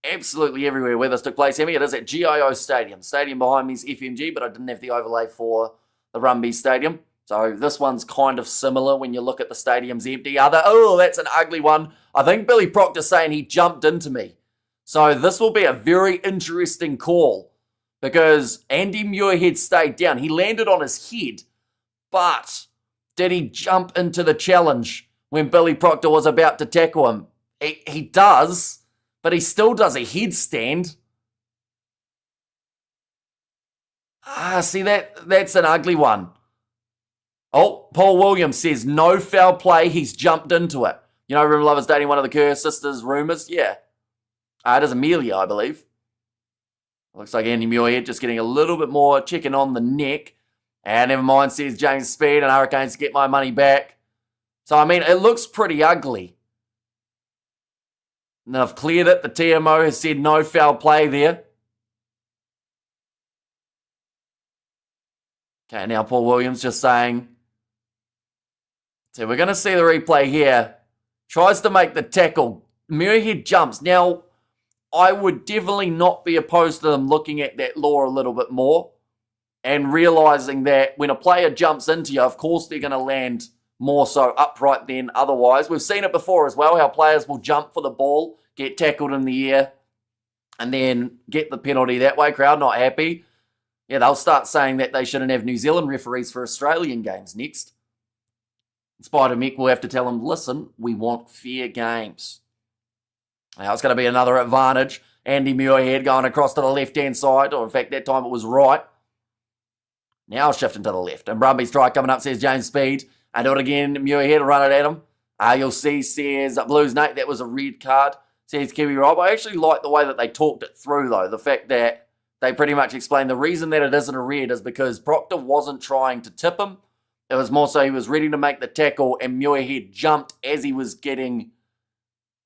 absolutely everywhere where this took place. It is at GIO Stadium. Stadium behind me is FMG, but I didn't have the overlay for the Brumbies Stadium. So this one's kind of similar when you look at the stadium's empty. That's an ugly one. I think Billy Proctor's saying he jumped into me. So this will be a very interesting call because Andy Muirhead stayed down. He landed on his head, but did he jump into the challenge when Billy Proctor was about to tackle him? He does. But he still does a headstand. See, that's an ugly one. Oh, Paul Williams says, no foul play, he's jumped into it. You know, Ruben Love is dating one of the Kerr sisters, rumours? Yeah. It is Amelia, I believe. Looks like Andy Muirhead just getting a little bit more chicken on the neck. And never mind, says James Speed, and Hurricanes to get my money back. So, I mean, it looks pretty ugly. And I've cleared it. The TMO has said no foul play there. Okay, now Paul Williams just saying. So we're going to see the replay here. Tries to make the tackle. Muirhead jumps. Now, I would definitely not be opposed to them looking at that law a little bit more and realising that when a player jumps into you, of course they're going to land more so upright than otherwise. We've seen it before as well, how players will jump for the ball, get tackled in the air, and then get the penalty that way. Crowd not happy. Yeah, they'll start saying that they shouldn't have New Zealand referees for Australian games next. Spider Mick will have to tell them, listen, we want fair games. Now it's going to be another advantage. Andy Muirhead going across to the left-hand side, or in fact that time it was right. Now shifting to the left. And Brumbies try coming up, says James Speed. And do it again, Muirhead will run it at him. You'll see, says Blues Nate, that was a red card. Says Kiwi Rob. I actually like the way that they talked it through, though. The fact that they pretty much explained the reason that it isn't a red is because Proctor wasn't trying to tip him. It was more so he was ready to make the tackle, and Muirhead jumped as he was getting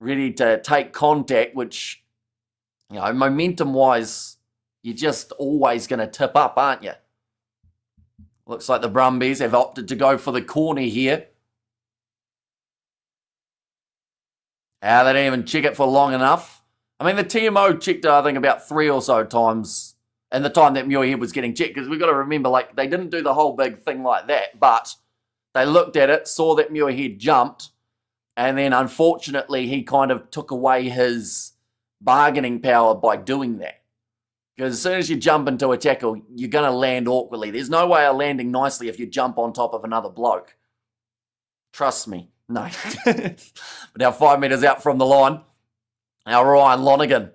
ready to take contact, which, you know, momentum-wise, you're just always going to tip up, aren't you? Looks like the Brumbies have opted to go for the corner here. They didn't even check it for long enough. I mean, the TMO checked it, I think, about 3 or so times in the time that Muirhead was getting checked, because we've got to remember, like, they didn't do the whole big thing like that, but they looked at it, saw that Muirhead jumped, and then, unfortunately, he kind of took away his bargaining power by doing that. Because as soon as you jump into a tackle, you're going to land awkwardly. There's no way of landing nicely if you jump on top of another bloke. Trust me. No. But now 5 metres out from the line. Now Ryan Lonergan.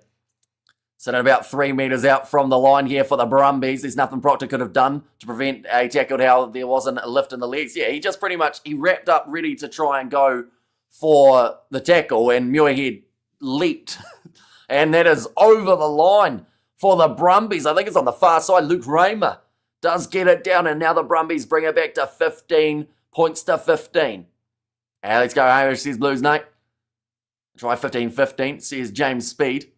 Sitting about 3 metres out from the line here for the Brumbies. There's nothing Proctor could have done to prevent a tackle how there wasn't a lift in the legs. Yeah, he just pretty much, he wrapped up ready to try and go for the tackle, and Muirhead leaped. And that is over the line for the Brumbies. I think it's on the far side. Luke Raymer does get it down, and now the Brumbies bring it back to 15 points to 15. Let's go, Hamish, says Blues Nate. Try 15-15, says James Speed.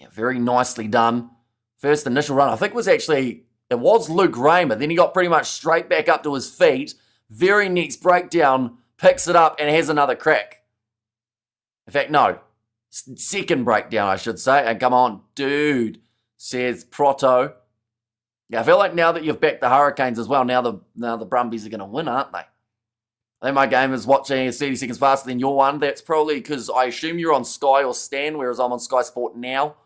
Yeah, very nicely done. First initial run, I think it was Luke Raymer. Then he got pretty much straight back up to his feet, very next breakdown, picks it up and has another crack. In fact, no. Second breakdown, I should say. And come on, dude, says Proto. Yeah, I feel like now that you've backed the Hurricanes as well, now the Brumbies are going to win, aren't they? I think my game is watching 30 seconds faster than your one. That's probably because I assume you're on Sky or Stan, whereas I'm on Sky Sport now.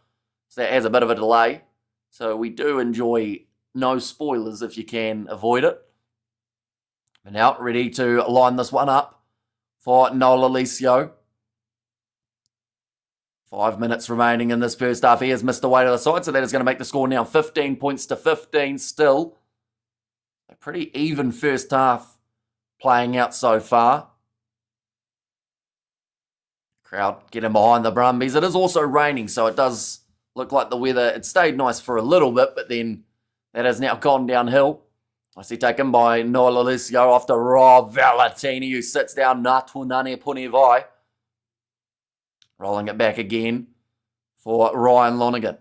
So that has a bit of a delay. So we do enjoy no spoilers if you can avoid it. But now ready to line this one up for Noel Alessio. 5 minutes remaining in this first half. He has missed away to the side, so that is going to make the score now 15 points to 15 still. A pretty even first half playing out so far. Crowd getting behind the Brumbies. It is also raining, so it does look like the weather, it stayed nice for a little bit, but then that has now gone downhill. I see taken by Noel Alessio after Rob Valentini, who sits down Natunane Punivai. Rolling it back again for Ryan Lonergan.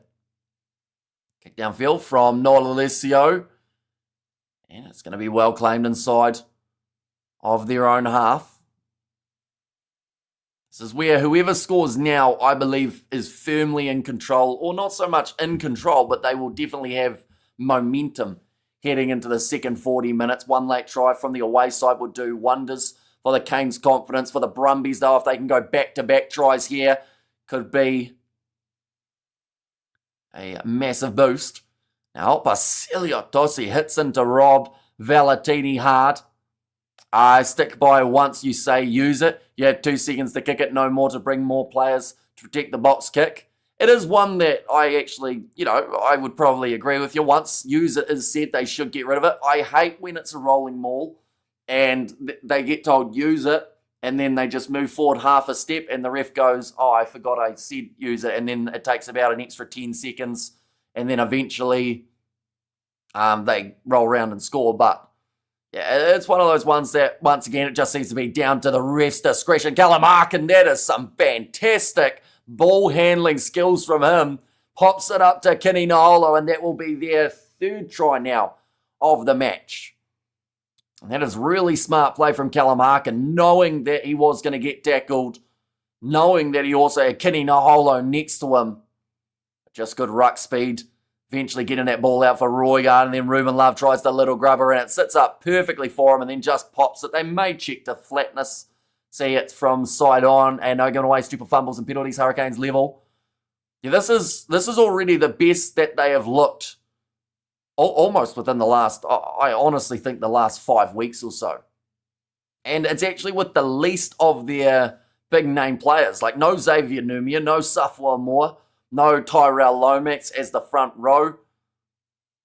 Kick downfield from Noel Alessio. And it's going to be well claimed inside of their own half. This is where whoever scores now, I believe, is firmly in control. Or not so much in control, but they will definitely have momentum heading into the second 40 minutes. One late try from the away side would do wonders for the Canes' confidence. For the Brumbies, though, if they can go back-to-back tries here, could be a massive boost. Now, Basilio Tossi hits into Rob Valentini hard. I stick by once you say use it. You had 2 seconds to kick it, no more to bring more players to protect the box kick. It is one that I actually, I would probably agree with you. Once use it is said, they should get rid of it. I hate when it's a rolling maul and they get told use it, and then they just move forward half a step, and the ref goes, oh, I forgot I said use it, and then it takes about an extra 10 seconds, and then eventually they roll around and score. But yeah, it's one of those ones that, once again, it just seems to be down to the ref's discretion. Kalamarkin, that is some fantastic ball handling skills from him. Pops it up to Kini Naolo, and that will be their 3rd try now of the match. And that is really smart play from Kalamarkin, knowing that he was going to get tackled, knowing that he also had Kini Naolo next to him. Just good ruck speed. Eventually getting that ball out for Roygaard, and then Ruben Love tries the little grubber, and it sits up perfectly for him, and then just pops it. They may check the flatness. See it from side on, and no going away, stupid fumbles and penalties, Hurricanes level. Yeah, this is already the best that they have looked almost within the last, I honestly think the last 5 weeks or so. And it's actually with the least of their big name players. Like no Xavier Numia, no Safwa Moore, no Tyrell Lomax as the front row.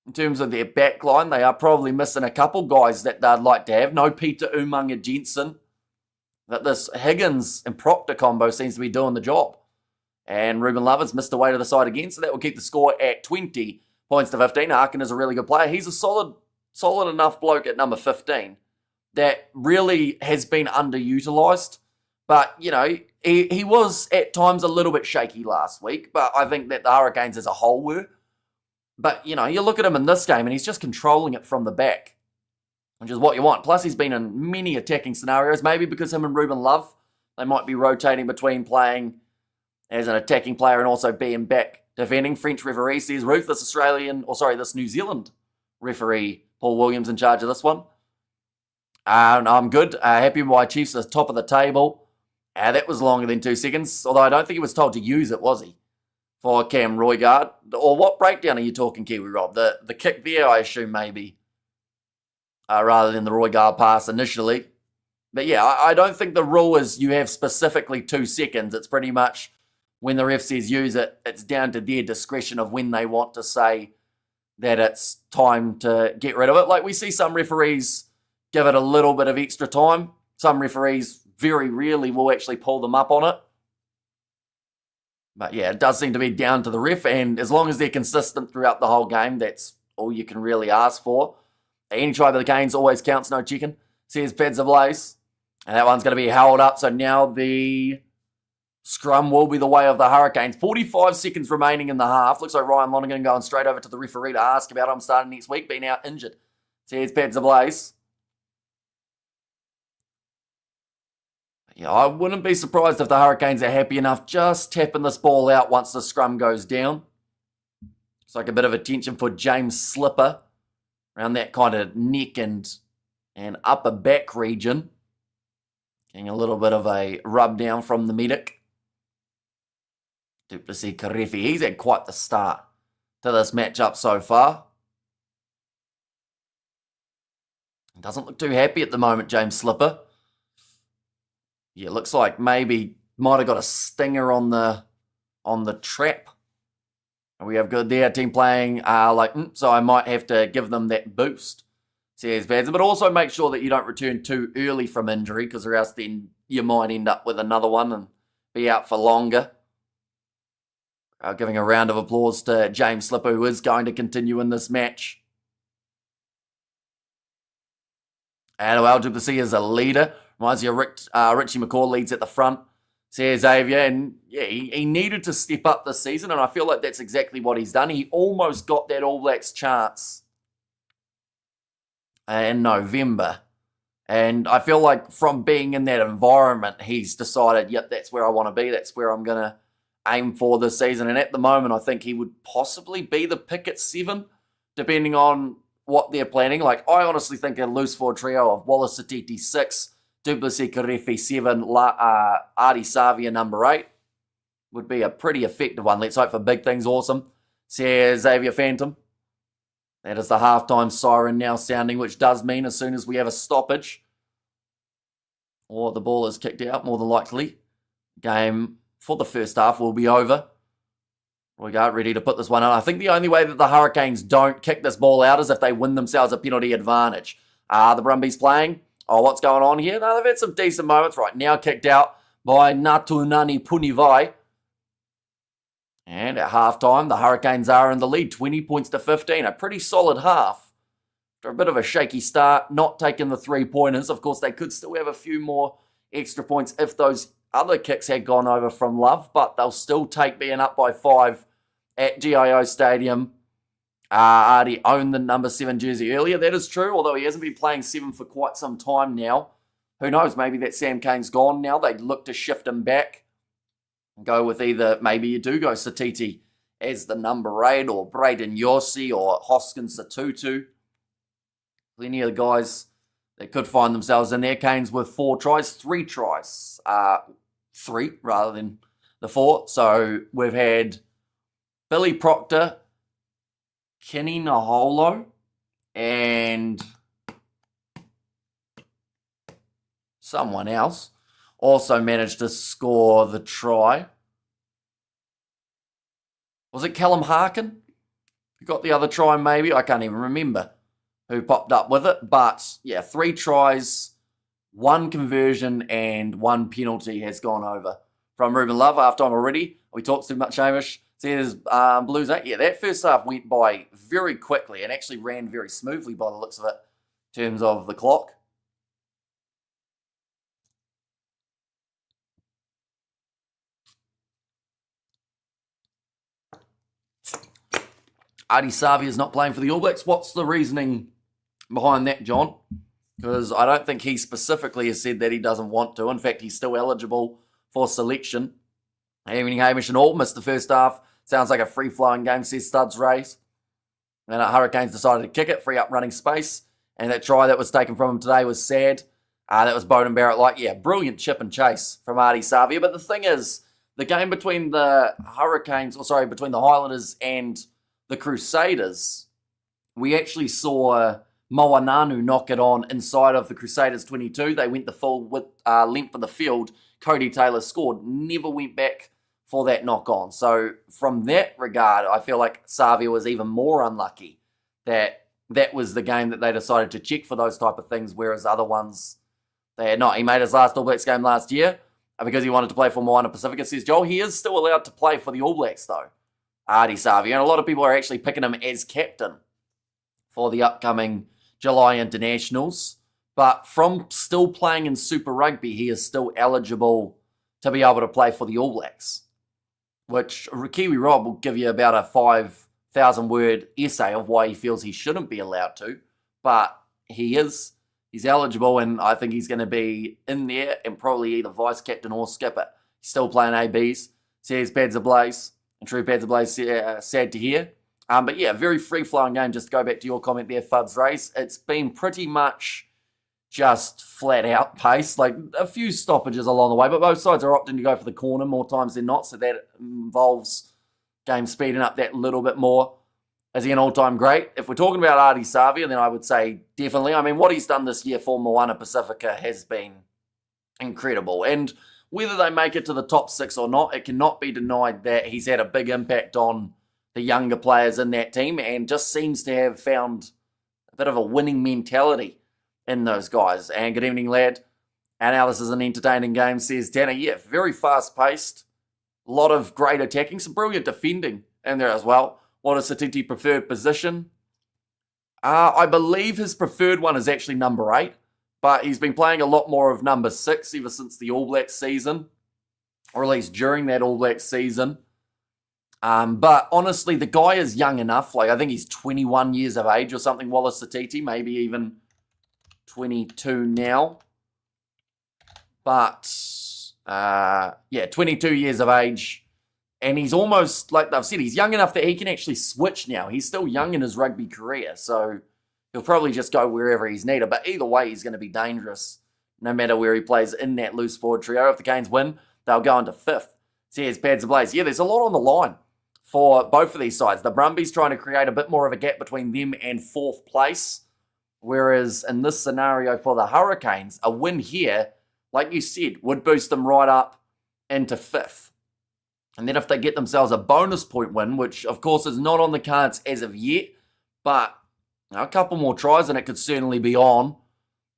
In terms of their back line, they are probably missing a couple guys that they'd like to have. No Peter Umaga Jensen. But this Higgins and Proctor combo seems to be doing the job. And Ruben Love has missed away to the side again, so that will keep the score at 20 points to 15. Harkin is a really good player. He's a solid enough bloke at number 15 that really has been underutilised. But, he was at times a little bit shaky last week, but I think that the Hurricanes as a whole were. But, you look at him in this game and he's just controlling it from the back, which is what you want. Plus, he's been in many attacking scenarios, maybe because him and Ruben Love, they might be rotating between playing as an attacking player and also being back defending. French referee says Ruth, this New Zealand referee, Paul Williams, in charge of this one. I'm good. Happy my Chiefs are top of the table. That was longer than 2 seconds, although I don't think he was told to use it, was he? For Cam Roygaard. Or what breakdown are you talking, Kiwi Rob? The kick there, I assume, maybe. Rather than the Roygaard pass initially. But yeah, I don't think the rule is you have specifically 2 seconds. It's pretty much when the ref says use it, it's down to their discretion of when they want to say that it's time to get rid of it. Like we see some referees give it a little bit of extra time. Some referees very rarely will actually pull them up on it. But yeah, it does seem to be down to the ref, and as long as they're consistent throughout the whole game, that's all you can really ask for. Any try by the Canes always counts, no chicken. Says Peds of Lace. And that one's going to be held up, so now the scrum will be the way of the Hurricanes. 45 seconds remaining in the half. Looks like Ryan Lonergan going straight over to the referee to ask about him starting next week, being out injured. Says Peds of Lace. Yeah, I wouldn't be surprised if the Hurricanes are happy enough just tapping this ball out once the scrum goes down. It's like a bit of attention for James Slipper around that kind of neck and upper back region. Getting a little bit of a rub down from the medic. Duplessis Karefi, he's had quite the start to this matchup so far. Doesn't look too happy at the moment, James Slipper. Yeah, looks like maybe might have got a stinger on the trap. We have good there, team playing so I might have to give them that boost. Says Badzer, but also make sure that you don't return too early from injury, because or else then you might end up with another one and be out for longer. Giving a round of applause to James Slipper, who is going to continue in this match. And well, Duplessis is a leader. Reminds you of Richie McCaw leads at the front. Says Xavier, and yeah, he needed to step up this season, and I feel like that's exactly what he's done. He almost got that All Blacks chance in November. And I feel like from being in that environment, he's decided, yep, that's where I want to be. That's where I'm going to aim for this season. And at the moment, I think he would possibly be the pick at 7, depending on what they're planning. Like, I honestly think a loose forward trio of Wallace Satiti 6, Duplessis Karefi 7, Artie Savia number 8 would be a pretty effective one. Let's hope for big things. Awesome. Says Xavier Phantom. That is the halftime siren now sounding, which does mean as soon as we have a stoppage or the ball is kicked out, more than likely, game for the first half will be over. We got ready to put this one on. I think the only way that the Hurricanes don't kick this ball out is if they win themselves a penalty advantage. The Brumbies playing. Oh, what's going on here? No, they've had some decent moments. Right, now kicked out by Natunani Punivai. And at halftime, the Hurricanes are in the lead, 20 points to 15. A pretty solid half. After a bit of a shaky start, not taking the 3-pointers. Of course, they could still have a few more extra points if those other kicks had gone over from Love, but they'll still take being up by 5 at GIO Stadium. Artie owned the number 7 jersey earlier. That is true, although he hasn't been playing 7 for quite some time now. Who knows, maybe that Sam Cane's gone now. They'd look to shift him back and go with either, maybe you do go Satiti as the number 8, or Braden Yossi, or Hoskins Satutu. Plenty of the guys that could find themselves in there. Canes with 3 tries. 3 rather than the 4. So we've had Billy Proctor, Kenny Naholo, and someone else also managed to score the try. Was it Callum Harkin who got the other try maybe? I can't even remember who popped up with it. But yeah, 3 tries, 1 conversion, and 1 penalty has gone over from Ruben Love. Halftime already. We talked too much, Hamish. Says Blues 8. Yeah, that first half went by very quickly and actually ran very smoothly by the looks of it in terms of the clock. Artie Savia is not playing for the All Blacks. What's the reasoning behind that, John? Because I don't think he specifically has said that he doesn't want to. In fact, he's still eligible for selection. Evening, Hamish and all. Missed the first half. Sounds like a free-flowing game, says Studs Race. And Hurricanes decided to kick it, free up running space. And that try that was taken from him today was sad. That was Bowden Barrett. Brilliant chip and chase from Artie Savia. But the thing is, the game between the between the Highlanders and the Crusaders, we actually saw Moananu knock it on inside of the Crusaders 22. They went the full length of the field. Cody Taylor scored, never went back for that knock on. So from that regard, I feel like Savia was even more unlucky that was the game that they decided to check for those type of things, whereas other ones, they had not. He made his last All Blacks game last year because he wanted to play for Moana Pacific. It says Joel, he is still allowed to play for the All Blacks though, Artie Savia. And a lot of people are actually picking him as captain for the upcoming July internationals. But from still playing in Super Rugby, he is still eligible to be able to play for the All Blacks, which Kiwi Rob will give you about a 5,000-word essay of why he feels he shouldn't be allowed to, but he is He's eligible, and I think he's going to be in there and probably either vice captain or skipper. He's still playing ABs. Says pads ablaze. And true pads ablaze, sad to hear. But yeah, very free-flowing game. Just to go back to your comment there, Fuds Race. It's been pretty much just flat-out pace. Like a few stoppages along the way, but both sides are opting to go for the corner more times than not, so that involves game speeding up that little bit more. Is he an all-time great? If we're talking about Ardie Savia, then I would say definitely. I mean, what he's done this year for Moana Pacifica has been incredible. And whether they make it to the top 6 or not, it cannot be denied that he's had a big impact on the younger players in that team and just seems to have found a bit of a winning mentality in those guys. And good evening, lad. And now this is an entertaining game, says Tanner. Yeah, very fast-paced. A lot of great attacking. Some brilliant defending in there as well. What is Satiti's preferred position? I believe his preferred one is actually number 8. But he's been playing a lot more of number 6 ever since the All Blacks season. Or at least during that All Blacks season. But honestly, the guy is young enough. Like, I think he's 21 years of age or something, Wallace Satiti. Maybe even 22 now. But, yeah, 22 years of age. And he's almost, like they've said, he's young enough that he can actually switch now. He's still young in his rugby career, so he'll probably just go wherever he's needed. But either way, he's going to be dangerous no matter where he plays in that loose forward trio. If the Canes win, they'll go into 5th. So here's pads ablaze. Yeah, there's a lot on the line for both of these sides. The Brumbies trying to create a bit more of a gap between them and 4th place. Whereas in this scenario for the Hurricanes, a win here, like you said, would boost them right up into 5th. And then if they get themselves a bonus point win, which of course is not on the cards as of yet, but a couple more tries and it could certainly be on.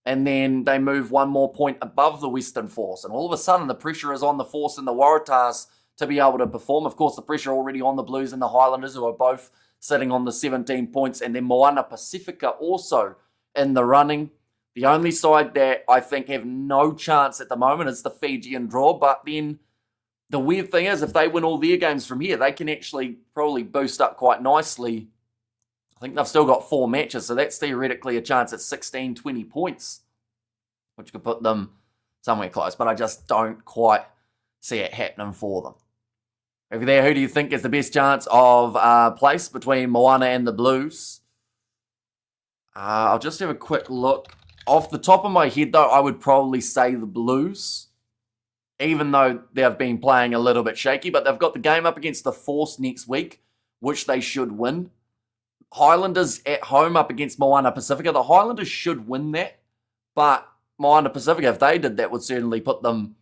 And then they move one more point above the Western Force. And all of a sudden the pressure is on the Force and the Waratahs to be able to perform. Of course, the pressure already on the Blues and the Highlanders, who are both sitting on the 17 points. And then Moana Pacifica also in the running. The only side that I think have no chance at the moment is the Fijian draw. But then the weird thing is, if they win all their games from here, they can actually probably boost up quite nicely. I think they've still got 4 matches, so that's theoretically a chance at 16, 20 points, which could put them somewhere close. But I just don't quite see it happening for them. Over there, who do you think is the best chance of place between Moana and the Blues? I'll just have a quick look. Off the top of my head, though, I would probably say the Blues. Even though they've been playing a little bit shaky, but they've got the game up against the Force next week, which they should win. Highlanders at home up against Moana Pacifica. The Highlanders should win that, but Moana Pacifica, if they did, that would certainly put them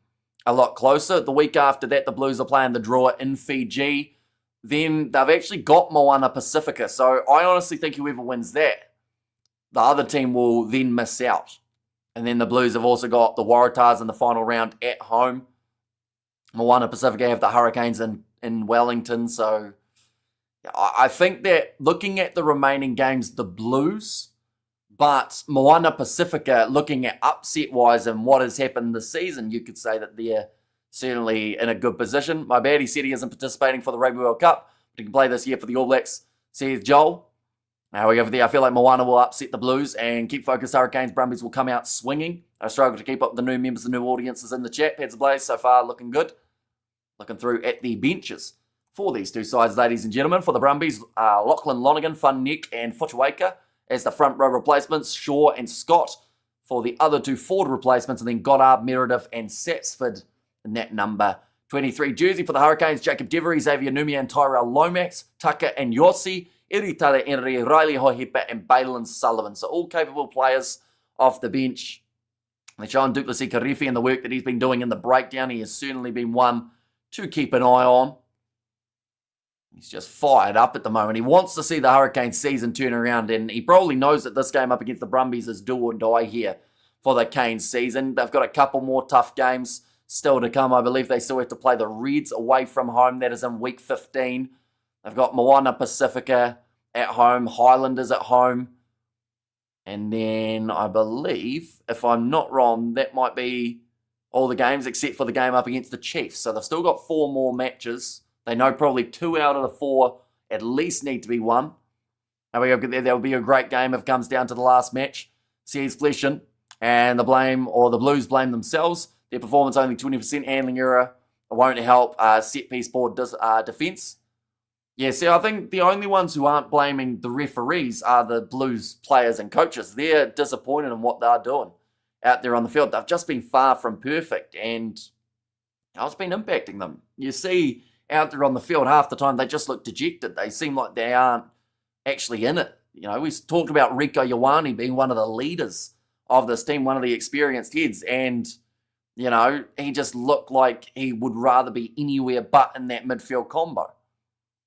a lot closer. The week after that, the Blues are playing the draw in Fiji. Then they've actually got Moana Pacifica, so I honestly think whoever wins that, the other team will then miss out. And then the Blues have also got the Waratahs in the final round at home. Moana Pacifica have the Hurricanes in Wellington. So I think that looking at the remaining games, the Blues, but Moana Pacifica, looking at upset-wise and what has happened this season, you could say that they're certainly in a good position. My bad, he said he isn't participating for the Rugby World Cup, but he can play this year for the All Blacks, says Joel. However, there, I feel like Moana will upset the Blues and keep focused. Hurricanes, Brumbies will come out swinging. I struggle to keep up with the new members, the new audiences in the chat. Pads Blaze, so far looking good. Looking through at the benches for these two sides, ladies and gentlemen. For the Brumbies, Lachlan Lonergan, Fun Nick, and Futuaka as the front row replacements. Shaw and Scott for the other two forward replacements. And then Goddard, Meredith, and Satsford in that number 23 jersey. For the Hurricanes, Jacob Devery, Xavier Numia, and Tyrell Lomax, Tucker and Yossi, Iritale Henry, Riley Hohepa, and Balin Sullivan. So all capable players off the bench. And Sean Duplessis Karifi and the work that he's been doing in the breakdown, he has certainly been one to keep an eye on. He's just fired up at the moment. He wants to see the Hurricanes season turn around, and he probably knows that this game up against the Brumbies is do or die here for the Canes season. They've got a couple more tough games still to come. I believe they still have to play the Reds away from home. That is in week 15. They've got Moana Pacifica at home, Highlanders at home. And then I believe, if I'm not wrong, that might be all the games except for the game up against the Chiefs. So they've still got 4 more matches. They know probably 2 out of the 4 at least need to be won. There'll be a great game if it comes down to the last match. Says Fleshin. And the Blues blame themselves. Their performance only 20% handling error. It won't help set piece board defence. Yeah, see, I think the only ones who aren't blaming the referees are the Blues players and coaches. They're disappointed in what they're doing out there on the field. They've just been far from perfect, and it's been impacting them. You see out there on the field, half the time they just look dejected. They seem like they aren't actually in it. We talked about Rico Ioane being one of the leaders of this team, one of the experienced heads, and he just looked like he would rather be anywhere but in that midfield combo.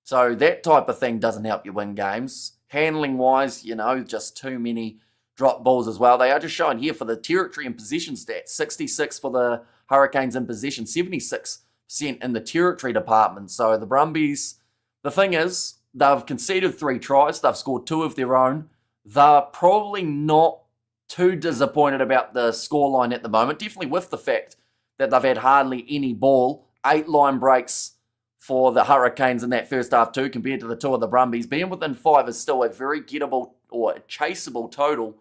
So that type of thing doesn't help you win games. Handling-wise, just too many drop balls as well. They are just showing here for the territory and possession stats. 66 for the Hurricanes in possession, 76% in the territory department. So the Brumbies, the thing is, they've conceded 3 tries. They've scored 2 of their own. They're probably not too disappointed about the scoreline at the moment. Definitely with the fact that they've had hardly any ball. 8 line breaks for the Hurricanes in that first half too, compared to the 2 of the Brumbies. Being within 5 is still a very gettable or a chaseable total.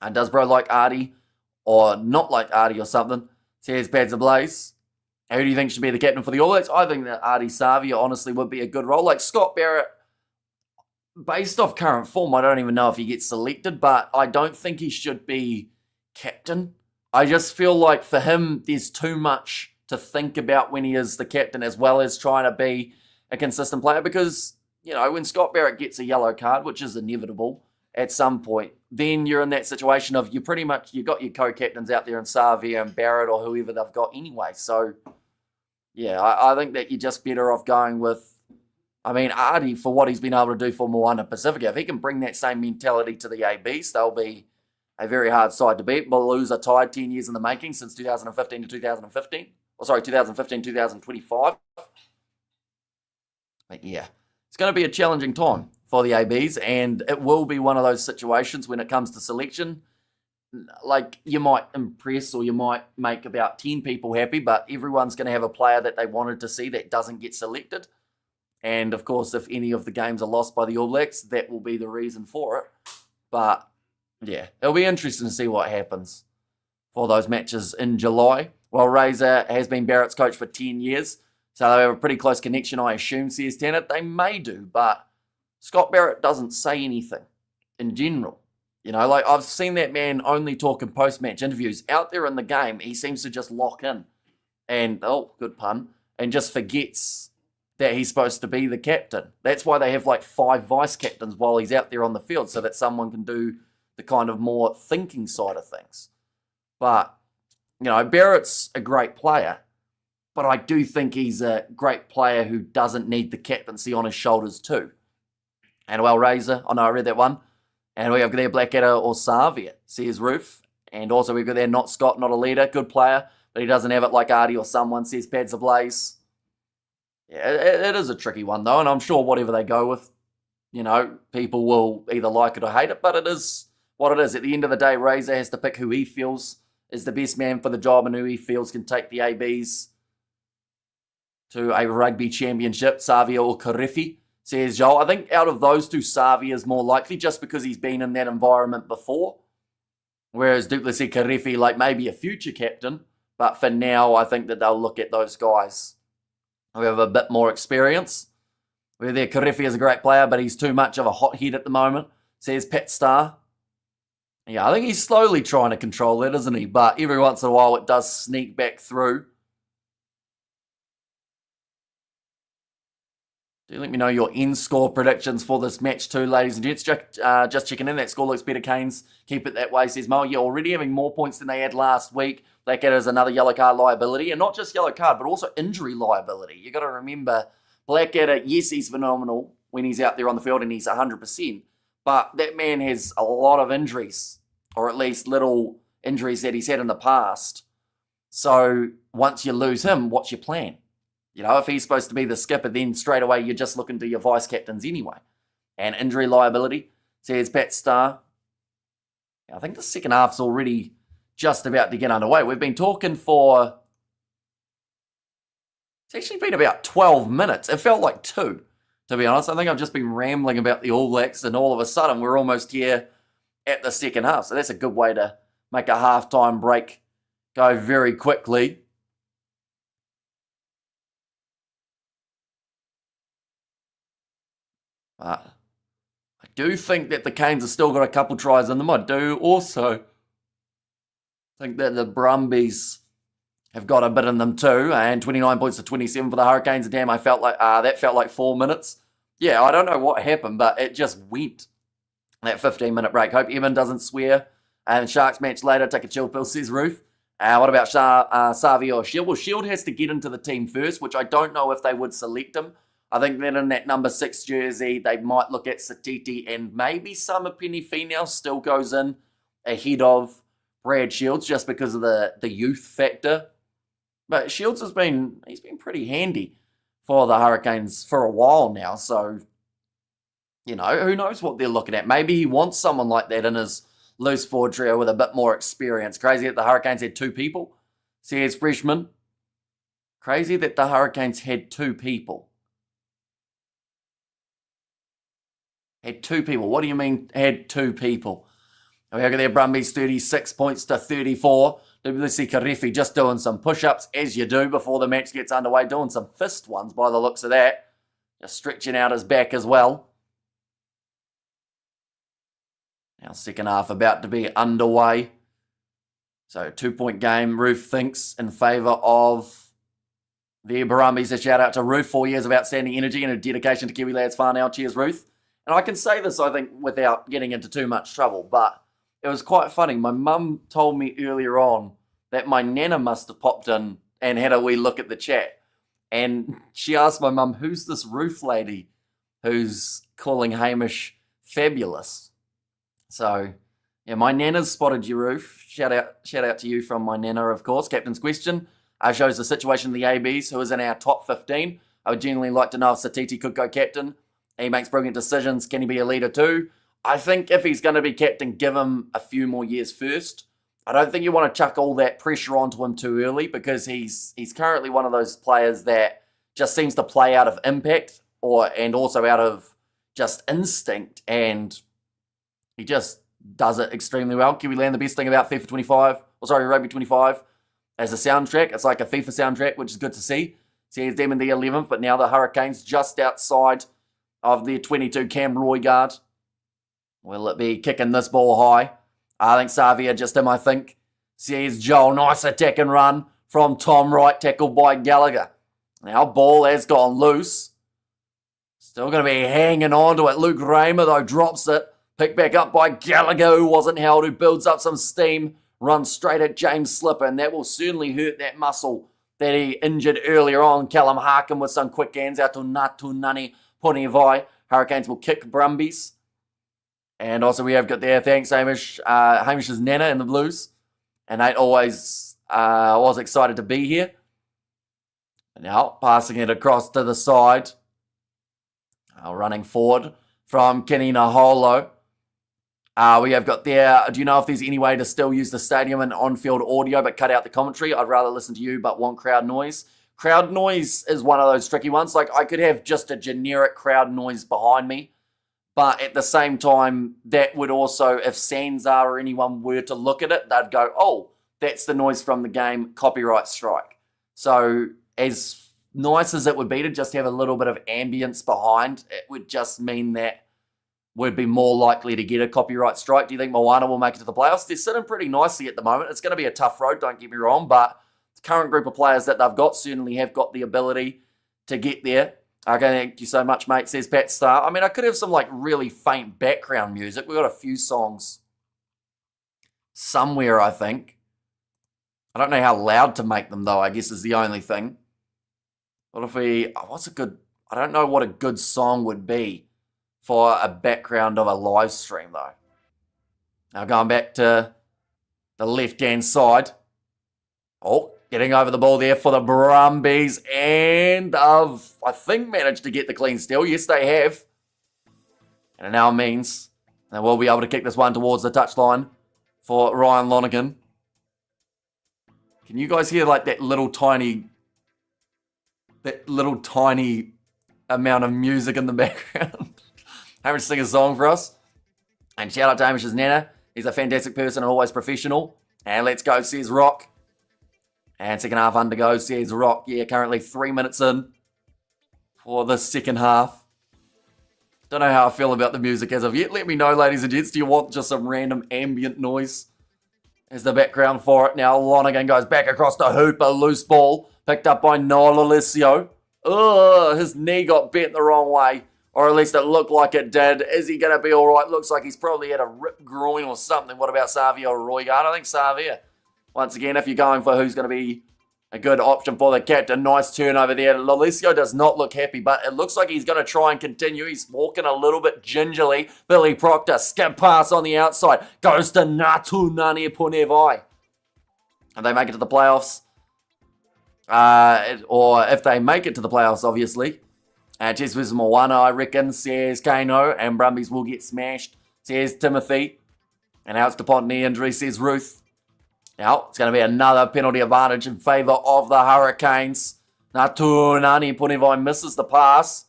And does bro like Artie or not like Artie or something? Says Pads Ablaze. Who do you think should be the captain for the All Blacks? I think that Artie Savia honestly would be a good role. Like Scott Barrett, based off current form, I don't even know if he gets selected, but I don't think he should be captain. I just feel like for him, there's too much to think about when he is the captain, as well as trying to be a consistent player, because, when Scott Barrett gets a yellow card, which is inevitable at some point, then you're in that situation of you got your co-captains out there in Savia and Barrett or whoever they've got anyway. So, yeah, I think that you're just better off going with, Artie, for what he's been able to do for Moana Pacifica. If he can bring that same mentality to the ABs, they'll be a very hard side to beat. Blues are tied 10 years in the making since 2015 to 2015. 2015, 2025. But yeah, it's going to be a challenging time for the ABs, and it will be one of those situations when it comes to selection. Like, you might impress or you might make about 10 people happy, but everyone's going to have a player that they wanted to see that doesn't get selected. And, of course, if any of the games are lost by the All Blacks, that will be the reason for it. But, yeah, it'll be interesting to see what happens for those matches in July. Well, Razor has been Barrett's coach for 10 years, so they have a pretty close connection, I assume, says Tennant. They may do, but Scott Barrett doesn't say anything in general. I've seen that man only talk in post-match interviews. Out there in the game, he seems to just lock in and, good pun, and just forgets that he's supposed to be the captain. That's why they have 5 vice-captains while he's out there on the field, so that someone can do the kind of more thinking side of things. But Barrett's a great player, but I do think he's a great player who doesn't need the captaincy on his shoulders too. And Razor, I read that one. And we have there Blackadder or Savia, says Roof. And also we've got there Not Scott, not a leader, good player, but he doesn't have it like Artie or someone, says Pads Ablaze. Yeah, it is a tricky one though, and I'm sure whatever they go with, people will either like it or hate it, but it is what it is. At the end of the day, Razor has to pick who he feels is the best man for the job and who he feels can take the ABs to a rugby championship, Savia or Karifi, says Joel. I think out of those two, Savia is more likely just because he's been in that environment before, whereas Duplessis Karifi, maybe a future captain, but for now, I think that they'll look at those guys who have a bit more experience. Where there, Karifi is a great player, but he's too much of a hothead at the moment, says Pat Star. Yeah, I think he's slowly trying to control that, isn't he? But every once in a while, it does sneak back through. Do let me know your end score predictions for this match too, ladies and gents. Just checking in. That score looks better, Canes. Keep it that way, says Mo. Yeah, already having more points than they had last week. Blackadder is another yellow card liability. And not just yellow card, but also injury liability. You got to remember, Blackadder, yes, he's phenomenal when he's out there on the field and he's 100%. But that man has a lot of injuries, or at least little injuries that he's had in the past. So once you lose him, what's your plan? If he's supposed to be the skipper, then straight away you're just looking to your vice captains anyway. And injury liability, says Pat Star. I think the second half's already just about to get underway. We've been talking for... It's actually been about 12 minutes. It felt like 2. To be honest, I think I've just been rambling about the All Blacks and all of a sudden we're almost here at the second half. So that's a good way to make a half-time break go very quickly. But I do think that the Canes have still got a couple tries in them. I do also think that the Brumbies have got a bit in them too. And 29 points to 27 for the Hurricanes. Damn, I felt like that felt like 4 minutes. Yeah, I don't know what happened, but it just went. That 15-minute break. Hope Evan doesn't swear. And Sharks match later. Take a chill pill, says Ruth. What about Savi or Shield? Well, Shield has to get into the team first, which I don't know if they would select him. I think that in that number 6 jersey, they might look at Satiti, and maybe Summer Penny Finau still goes in ahead of Brad Shields just because of the youth factor. But Shields he's been pretty handy for the Hurricanes for a while now. So, you know, who knows what they're looking at. Maybe he wants someone like that in his loose forward trio with a bit more experience. Crazy that the Hurricanes had 2 people. Says freshman. Crazy that the Hurricanes had 2 people. Had 2 people. What do you mean had 2 people? We look at their Brumbies 36 points to 34. WC Karefi just doing some push-ups, as you do before the match gets underway. Doing some fist ones by the looks of that. Just stretching out his back as well. Now second half about to be underway. So 2-point game, Ruth thinks, in favour of the Brumbies. A shout out to Ruth, 4 years of outstanding energy and a dedication to Kiwi lads far now. Cheers, Ruth. And I can say this, I think, without getting into too much trouble, but it was quite funny. My mum told me earlier on that my nana must have popped in and had a wee look at the chat. And she asked my mum, who's this Ruth lady who's calling Hamish fabulous? So, yeah, my nana's spotted you, Ruth. Shout out to you from my nana, of course. Captain's question shows the situation of the ABs, who is in our top 15. I would genuinely like to know if Satiti could go captain. He makes brilliant decisions. Can he be a leader too? I think if he's going to be captain, give him a few more years first. I don't think you want to chuck all that pressure onto him too early because he's currently one of those players that just seems to play out of impact and also out of just instinct, and he just does it extremely well. Kiwi Land, the best thing about Rugby 25 as a soundtrack. It's like a FIFA soundtrack, which is good to see. See, it's them in the 11th, but now the Hurricanes just outside of their 22 Cam Roygaard. Will it be kicking this ball high? I think Savia just him, I think. Sees Joel, nice attack and run from Tom Wright, tackled by Gallagher. Now ball has gone loose. Still going to be hanging on to it. Luke Raymer, though, drops it. Picked back up by Gallagher, who wasn't held, who builds up some steam. Runs straight at James Slipper, and that will certainly hurt that muscle that he injured earlier on. Callum Harkin with some quick hands out to Natu Nani Punivai. Hurricanes will kick Brumbies. And also we have got there, thanks Hamish, Hamish's Nana in the Blues. And Nate always was excited to be here. And now passing it across to the side. Running forward from Kenny Naholo. We have got there, do you know if there's any way to still use the stadium and on-field audio but cut out the commentary? I'd rather listen to you but want crowd noise. Crowd noise is one of those tricky ones. Like, I could have just a generic crowd noise behind me, but at the same time, that would also, if Sanzar or anyone were to look at it, they'd go, oh, that's the noise from the game, copyright strike. So as nice as it would be to just have a little bit of ambience behind, it would just mean that we'd be more likely to get a copyright strike. Do you think Moana will make it to the playoffs? They're sitting pretty nicely at the moment. It's going to be a tough road, don't get me wrong, but current group of players that they've got certainly have got the ability to get there. Okay, thank you so much, mate, says Pat Star. I mean, I could have some, like, really faint background music. We've got a few songs somewhere, I think. I don't know how loud to make them, though, I guess is the only thing. What if we... I don't know what a good song would be for a background of a live stream, though. Now, going back to the left-hand side. Oh, getting over the ball there for the Brumbies, and I think managed to get the clean steal. Yes, they have. And it now means they will be able to kick this one towards the touchline for Ryan Lonergan. Can you guys hear like that little tiny amount of music in the background? Hamish sing a song for us. And shout out to Hamish's Nana. He's a fantastic person and always professional. And let's go, says Rock. And second half undergo, says Rock. Yeah, currently 3 minutes in for the second half. Don't know how I feel about the music as of yet. Let me know, ladies and gents. Do you want just some random ambient noise as the background for it? Now Lonergan goes back across the hoop. A loose ball picked up by Noel Alessio. Ugh, his knee got bent the wrong way. Or at least it looked like it did. Is he going to be all right? Looks like he's probably had a ripped groin or something. What about Savia or Roygaard? I think Savia. Once again, if you're going for who's going to be a good option for the captain, nice turnover there. Lolesio does not look happy, but it looks like he's going to try and continue. He's walking a little bit gingerly. Billy Proctor, skip pass on the outside. Goes to Natu Nani Punevai. And they make it to the playoffs. Or if they make it to the playoffs, obviously. Jesvis Moana, I reckon, says Kano, and Brumbies will get smashed, says Timothy. And now it's DuPont knee injury, says Ruth. Now, it's going to be another penalty advantage in favour of the Hurricanes. Natu Nani Punevai misses the pass.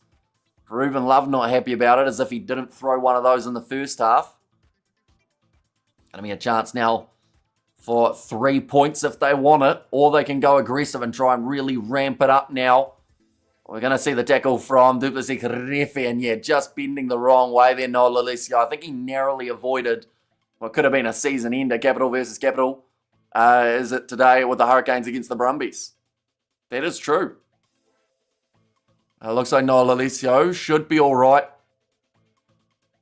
Ruben Love not happy about it, as if he didn't throw one of those in the first half. Going to be a chance now for 3 points if they want it, or they can go aggressive and try and really ramp it up now. We're going to see the tackle from Duplessis Refe, and yeah, just bending the wrong way there, Noel Alessio. I think he narrowly avoided what could have been a season ender, Capital versus Capital. Is it today with the Hurricanes against the Brumbies? That is true. Looks like Noel Alessio should be all right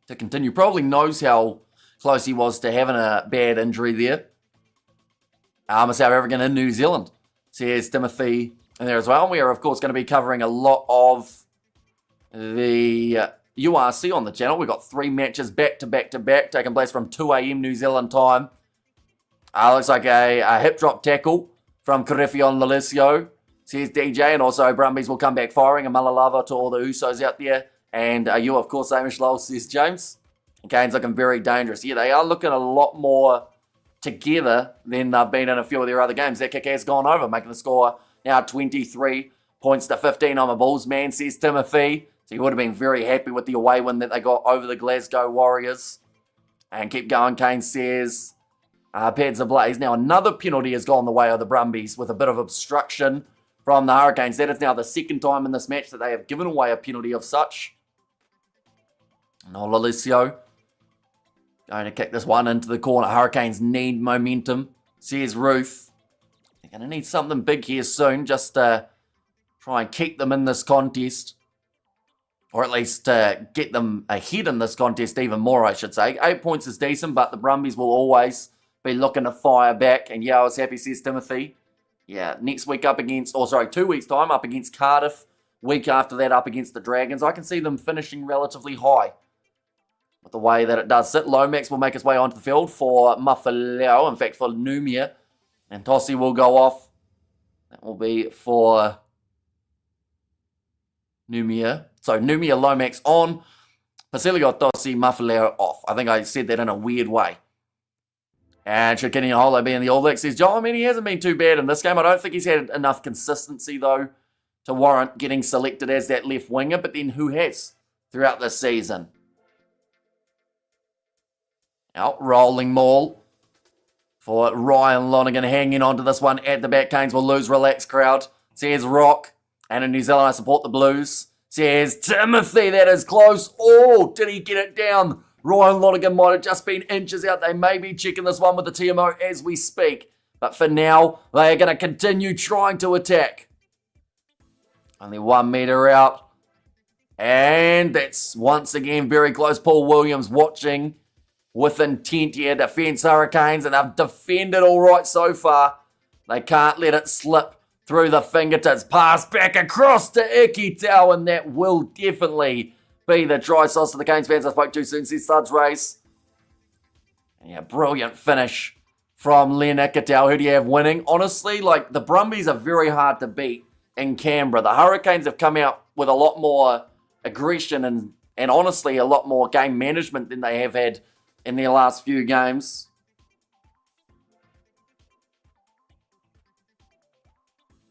to continue. Probably knows how close he was to having a bad injury there. South African in New Zealand, says Timothy in there as well. We are, of course, going to be covering a lot of the URC on the channel. We've got 3 matches back to back to back taking place from 2 a.m. New Zealand time. Looks like a hip drop tackle from Karefion Lolesio, says DJ, and also Brumbies will come back firing. A Malalava to all the Usos out there. And you, of course, Amish Lowell, says James. And Kane's looking very dangerous. Yeah, they are looking a lot more together than they've been in a few of their other games. That kick has gone over, making the score now 23 points to 15. I'm a Bulls man, says Timothy. So he would have been very happy with the away win that they got over the Glasgow Warriors. And keep going, Kane says. Pads ablaze. Now another penalty has gone the way of the Brumbies with a bit of obstruction from the Hurricanes. That is now the second time in this match that they have given away a penalty of such. Noel Alessio going to kick this one into the corner. Hurricanes need momentum, says Ruth. They're going to need something big here soon just to try and keep them in this contest. Or at least get them ahead in this contest even more, I should say. 8 points is decent, but the Brumbies will always be looking to fire back. And yeah, I was happy, says Timothy. Yeah, next week up against, 2 weeks' time, up against Cardiff. Week after that, up against the Dragons. I can see them finishing relatively high with the way that it does sit. Lomax will make his way onto the field for Mafaleo, in fact, for Numia. And Tossi will go off. That will be for Numia. So Numia, Lomax on. Pasilio, Tossi, Mafaleo off. I think I said that in a weird way. And should Kenny Holo be in the All Blacks, says Joel. I mean, he hasn't been too bad in this game. I don't think he's had enough consistency, though, to warrant getting selected as that left winger. But then who has throughout this season? Out rolling maul for Ryan Lonergan, hanging on to this one at the back. Canes will lose. Relaxed crowd, says Rock. And in New Zealand, I support the Blues, says Timothy. That is close. Oh, did he get it down? Ryan Lonergan might have just been inches out. They may be checking this one with the TMO as we speak. But for now, they are going to continue trying to attack. Only 1 metre out. And that's once again very close. Paul Williams watching with intent here. Defence Hurricanes, and they've defended all right so far. They can't let it slip through the fingertips. Pass back across to Ikitau, and that will definitely be the try sauce of the Canes fans I spoke to soon, says Suds Race. Yeah, brilliant finish from Len Ikitau. Who do you have winning? Honestly, like, the Brumbies are very hard to beat in Canberra. The Hurricanes have come out with a lot more aggression and honestly a lot more game management than they have had in their last few games.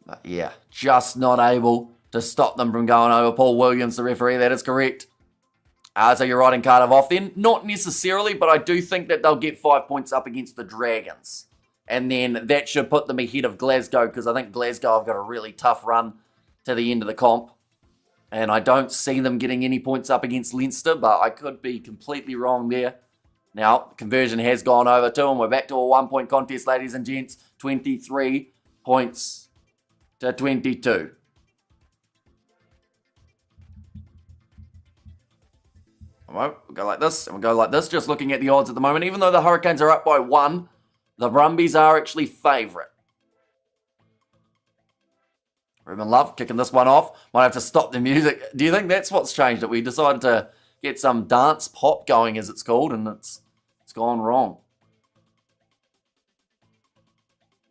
But yeah, just not able to stop them from going over. Paul Williams, the referee, that is correct. So you're writing Cardiff off then? Not necessarily, but I do think that they'll get 5 points up against the Dragons. And then that should put them ahead of Glasgow, because I think Glasgow have got a really tough run to the end of the comp. And I don't see them getting any points up against Leinster, but I could be completely wrong there. Now, conversion has gone over to them. We're back to a 1 point contest, ladies and gents. 23 points to 22. We'll go like this, and we'll go like this, just looking at the odds at the moment. Even though the Hurricanes are up by 1, the Brumbies are actually favourite. Ruben Love kicking this one off. Might have to stop the music. Do you think that's what's changed? That we decided to get some dance pop going, as it's called, and it's gone wrong.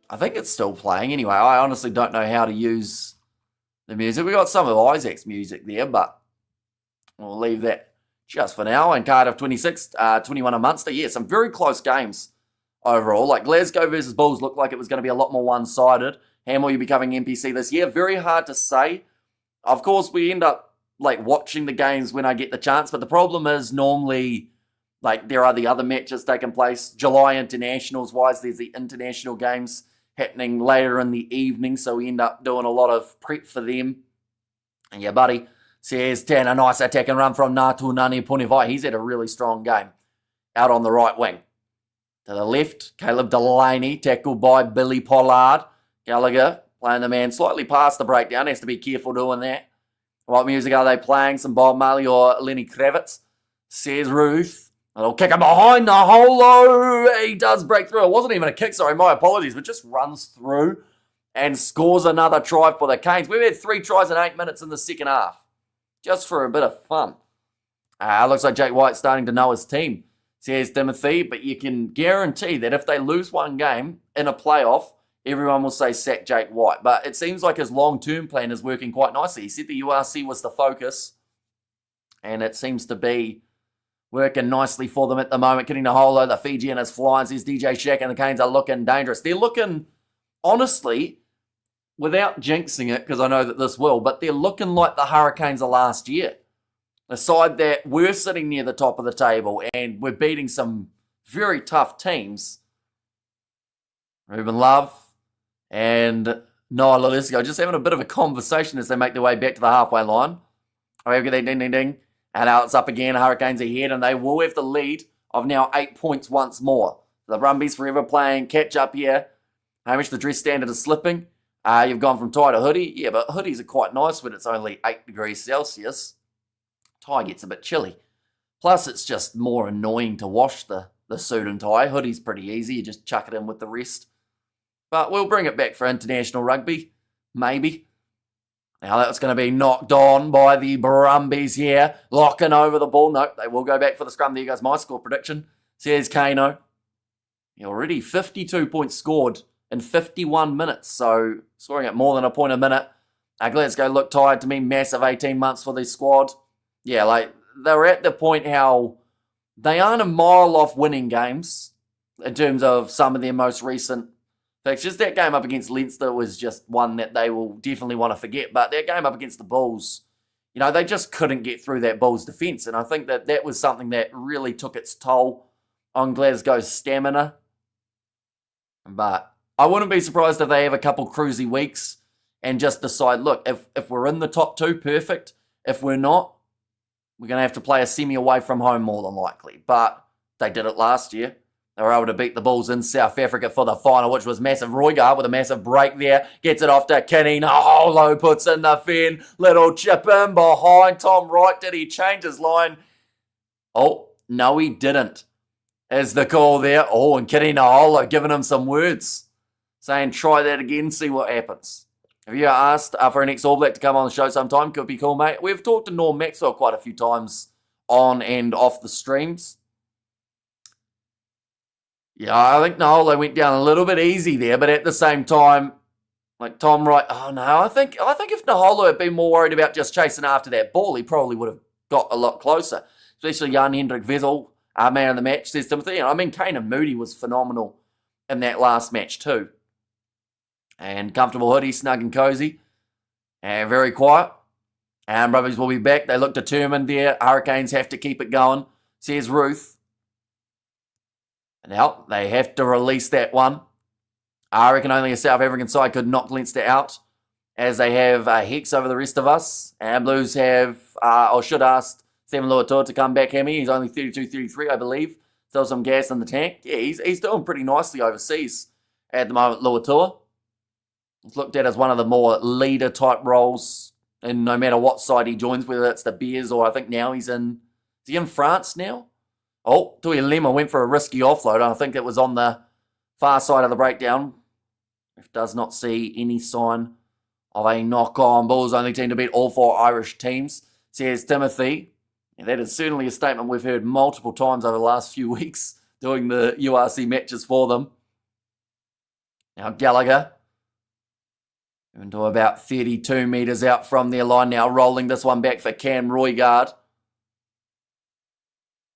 I think it's still playing anyway. I honestly don't know how to use the music. We got some of Isaac's music there, but we'll leave that just for now. And Cardiff 26, 21 a Munster. Yeah, some very close games overall. Like Glasgow versus Bulls looked like it was going to be a lot more one-sided. Ham, will you be covering NPC this year? Very hard to say. Of course, we end up like watching the games when I get the chance, but the problem is normally like there are the other matches taking place. July internationals wise, there's the international games happening later in the evening, so we end up doing a lot of prep for them. And yeah, buddy says 10, a nice attack and run from Ngātu Nani Punivai. He's had a really strong game out on the right wing. To the left, Caleb Delaney, tackled by Billy Pollard. Gallagher playing the man slightly past the breakdown. Has to be careful doing that. What music are they playing? Some Bob Marley or Lenny Kravitz? Says Ruth. A little kicker behind the holo. He does break through. It wasn't even a kick, sorry, my apologies, but just runs through and scores another try for the Canes. We've had 3 tries in 8 minutes in the second half, just for a bit of fun. Looks like Jake White's starting to know his team, says Timothy, but you can guarantee that if they lose one game in a playoff, everyone will say sack Jake White. But it seems like his long-term plan is working quite nicely. He said the URC was the focus, and it seems to be working nicely for them at the moment. Getting the holo, the Fijian is flying, says DJ Shack, and the Canes are looking dangerous. They're looking, honestly, without jinxing it, because I know that this will, but they're looking like the Hurricanes of last year. A side that we're sitting near the top of the table, and we're beating some very tough teams. Ruben Love and Noah Lalisco just having a bit of a conversation as they make their way back to the halfway line. Ding, ding, ding. And now it's up again. Hurricanes ahead, and they will have the lead of now 8 points once more. The Brumbies forever playing catch up here. Hamish, the dress standard is slipping. You've gone from tie to hoodie. Yeah, but hoodies are quite nice when it's only 8 degrees Celsius. Tie gets a bit chilly. Plus, it's just more annoying to wash the suit and tie. Hoodie's pretty easy. You just chuck it in with the rest. But we'll bring it back for international rugby. Maybe. Now that's going to be knocked on by the Brumbies here. Locking over the ball. Nope, they will go back for the scrum. There goes my score prediction. Says Kano. Already 52 points scored in 51 minutes. So scoring at more than a point a minute. Glasgow look tired to me. Massive 18 months for this squad. Yeah, like they're at the point how they aren't a mile off winning games in terms of some of their most recent fixtures. That game up against Leinster was just one that they will definitely want to forget. But that game up against the Bulls, you know, they just couldn't get through that Bulls defence. And I think that that was something that really took its toll on Glasgow's stamina. But I wouldn't be surprised if they have a couple cruisy weeks and just decide, look, if we're in the top 2, perfect. If we're not, we're going to have to play a semi away from home more than likely. But they did it last year. They were able to beat the Bulls in South Africa for the final, which was massive. Roygar with a massive break there. Gets it off to Kinney. Holo puts in the fin. Little chip in behind Tom Wright. Did he change his line? Oh, no, he didn't. Is the call there. Oh, and Kinney Holo giving him some words. Saying, try that again, see what happens. Have you asked for an ex-All Black to come on the show sometime? Could be cool, mate. We've talked to Norm Maxwell quite a few times on and off the streams. Yeah, I think Naholo went down a little bit easy there, but at the same time, like Tom Wright, oh no, I think if Naholo had been more worried about just chasing after that ball, he probably would have got a lot closer. Especially Jan Hendrik Vezel, our man of the match, says Timothy. I mean, Kane and Moody was phenomenal in that last match too. And comfortable hoodie, snug and cozy, and very quiet. And Brumbies will be back. They look determined there. Hurricanes have to keep it going, says Ruth. And now they have to release that one. I reckon only a South African side could knock Leinster out, as they have Hex over the rest of us. And Blues have, or should ask, Stephen Luatua to come back, Hammy. He's only 32, 33, I believe. Still some gas in the tank. Yeah, he's doing pretty nicely overseas at the moment, Luatua. He's looked at as one of the more leader-type roles, and no matter what side he joins, whether it's the Bears or I think now is he in France now? Oh, Tui Lema went for a risky offload. I think it was on the far side of the breakdown. Ref does not see any sign of a knock-on. Bulls only team to beat all 4 Irish teams, says Timothy. And that is certainly a statement we've heard multiple times over the last few weeks doing the URC matches for them. Now Gallagher, into about 32 metres out from their line now, rolling this one back for Cam Roigard.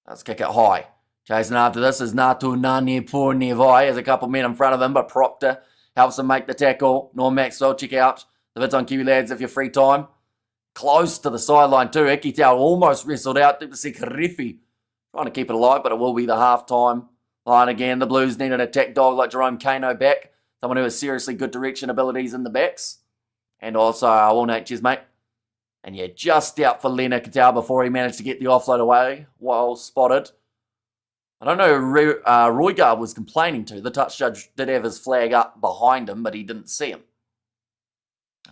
Let's kick it high. Chasing after this is Natu Nani Purnevai. There's a couple men in front of him, but Proctor helps him make the tackle. Norm Maxwell, check out the vids on Kiwi lads if you're free time. Close to the sideline too. Ikitau almost wrestled out. Karifi trying to keep it alive, but it will be the half-time line again. The Blues need an attack dog like Jerome Kano back. Someone who has seriously good direction abilities in the backs. And also, Will Nature's mate. And yeah, just out for Lena Katau before he managed to get the offload away. Well spotted. I don't know who Roigard was complaining to. The touch judge did have his flag up behind him, but he didn't see him.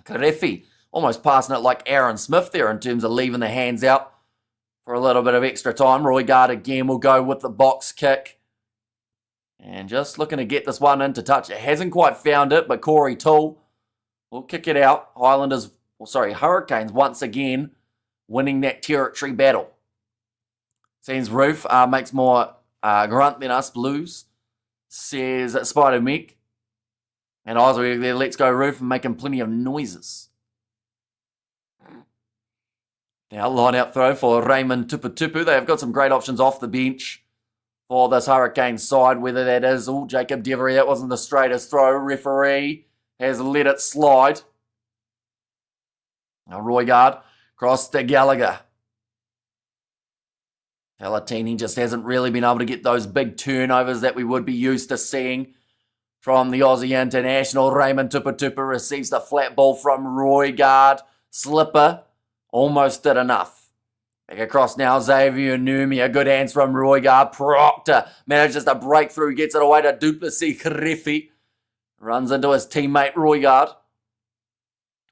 Karefi almost passing it like Aaron Smith there in terms of leaving the hands out for a little bit of extra time. Roigard again will go with the box kick. And just looking to get this one into touch. It hasn't quite found it, but Corey Toole will kick it out. Hurricanes once again winning that territory battle. Seems Roof makes more grunt than us Blues, says Spider Mick. And Oswald there, let's go Roof, and making plenty of noises. Now line out throw for Raymond Tuputupu. They have got some great options off the bench for this Hurricane side, whether that is Jacob Devery. That wasn't the straightest throw. Referee has let it slide. Now Roigard cross to Gallagher. Palatini just hasn't really been able to get those big turnovers that we would be used to seeing from the Aussie international. Raymond Tuputupu receives the flat ball from Roigard. Slipper almost did enough. Back across now, Xavier Numia. Good hands from Roigard. Proctor manages to break through, gets it away to Duplessis Karefi. Runs into his teammate Roigard.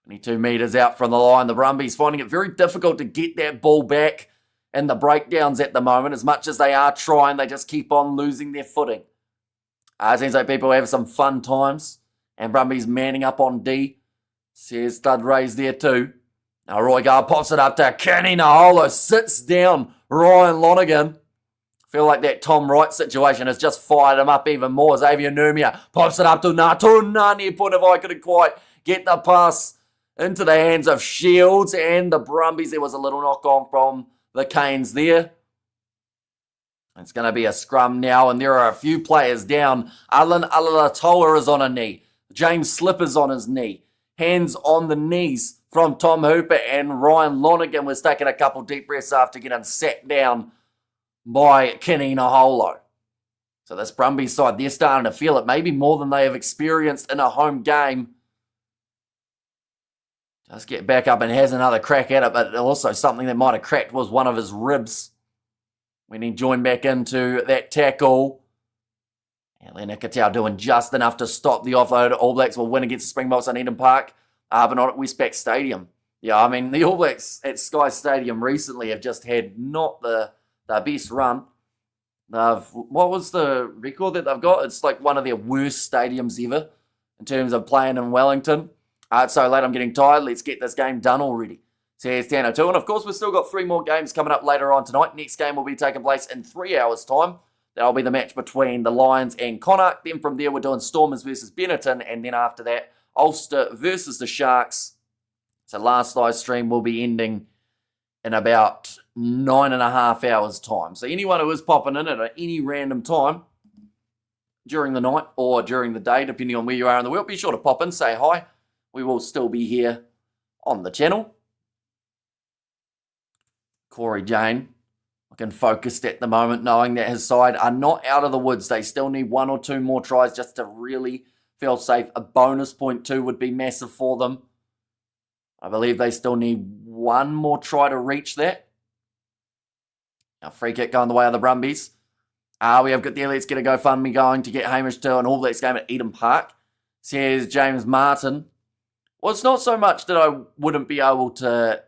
22 metres out from the line. The Brumbies finding it very difficult to get that ball back in the breakdowns at the moment. As much as they are trying, they just keep on losing their footing. It seems like people have some fun times. And Brumbies manning up on D. Says Stud Ray's there too. Now Roigard pops it up to Kenny Naholo. Sits down Ryan Lonergan. Feel like that Tom Wright situation has just fired him up even more. Xavier Numia pops it up to Natu Nani Punavai. Couldn't quite get the pass into the hands of Shields and the Brumbies. There was a little knock on from the Canes there. It's going to be a scrum now, and there are a few players down. Alan Alalatoa is on a knee. James Slipper's on his knee. Hands on the knees from Tom Hooper, and Ryan Lonergan was taking a couple deep breaths after getting sat down by Kenny Naholo. So this Brumbies side, they're starting to feel it, maybe more than they have experienced in a home game. Just get back up and has another crack at it, but also something that might have cracked was one of his ribs when he joined back into that tackle. And Lena Katau doing just enough to stop the offload. All Blacks will win against the Springboks on Eden Park, but not at Westpac Stadium. Yeah, I mean, the All Blacks at Sky Stadium recently have just had not the best run. What was the record that they've got? It's like one of their worst stadiums ever in terms of playing in Wellington. It's so late, I'm getting tired. Let's get this game done already, says Tano 2. And of course, we've still got 3 more games coming up later on tonight. Next game will be taking place in 3 hours' time. That'll be the match between the Lions and Connacht. Then from there, we're doing Stormers versus Benetton. And then after that, Ulster versus the Sharks. So last live stream will be ending in about 9.5 hours' time. So anyone who is popping in at any random time during the night or during the day, depending on where you are in the world, be sure to pop in, say hi. We will still be here on the channel. Corey Jane looking focused at the moment, knowing that his side are not out of the woods. They still need 1 or 2 more tries just to really feel safe. A bonus point too would be massive for them. I believe they still need 1 more try to reach that. Now, free kick going the way of the Brumbies. We have got the Let's Get a GoFundMe going to get Hamish to an All Blacks game at Eden Park. Says James Martin. Well, it's not so much that I wouldn't be able to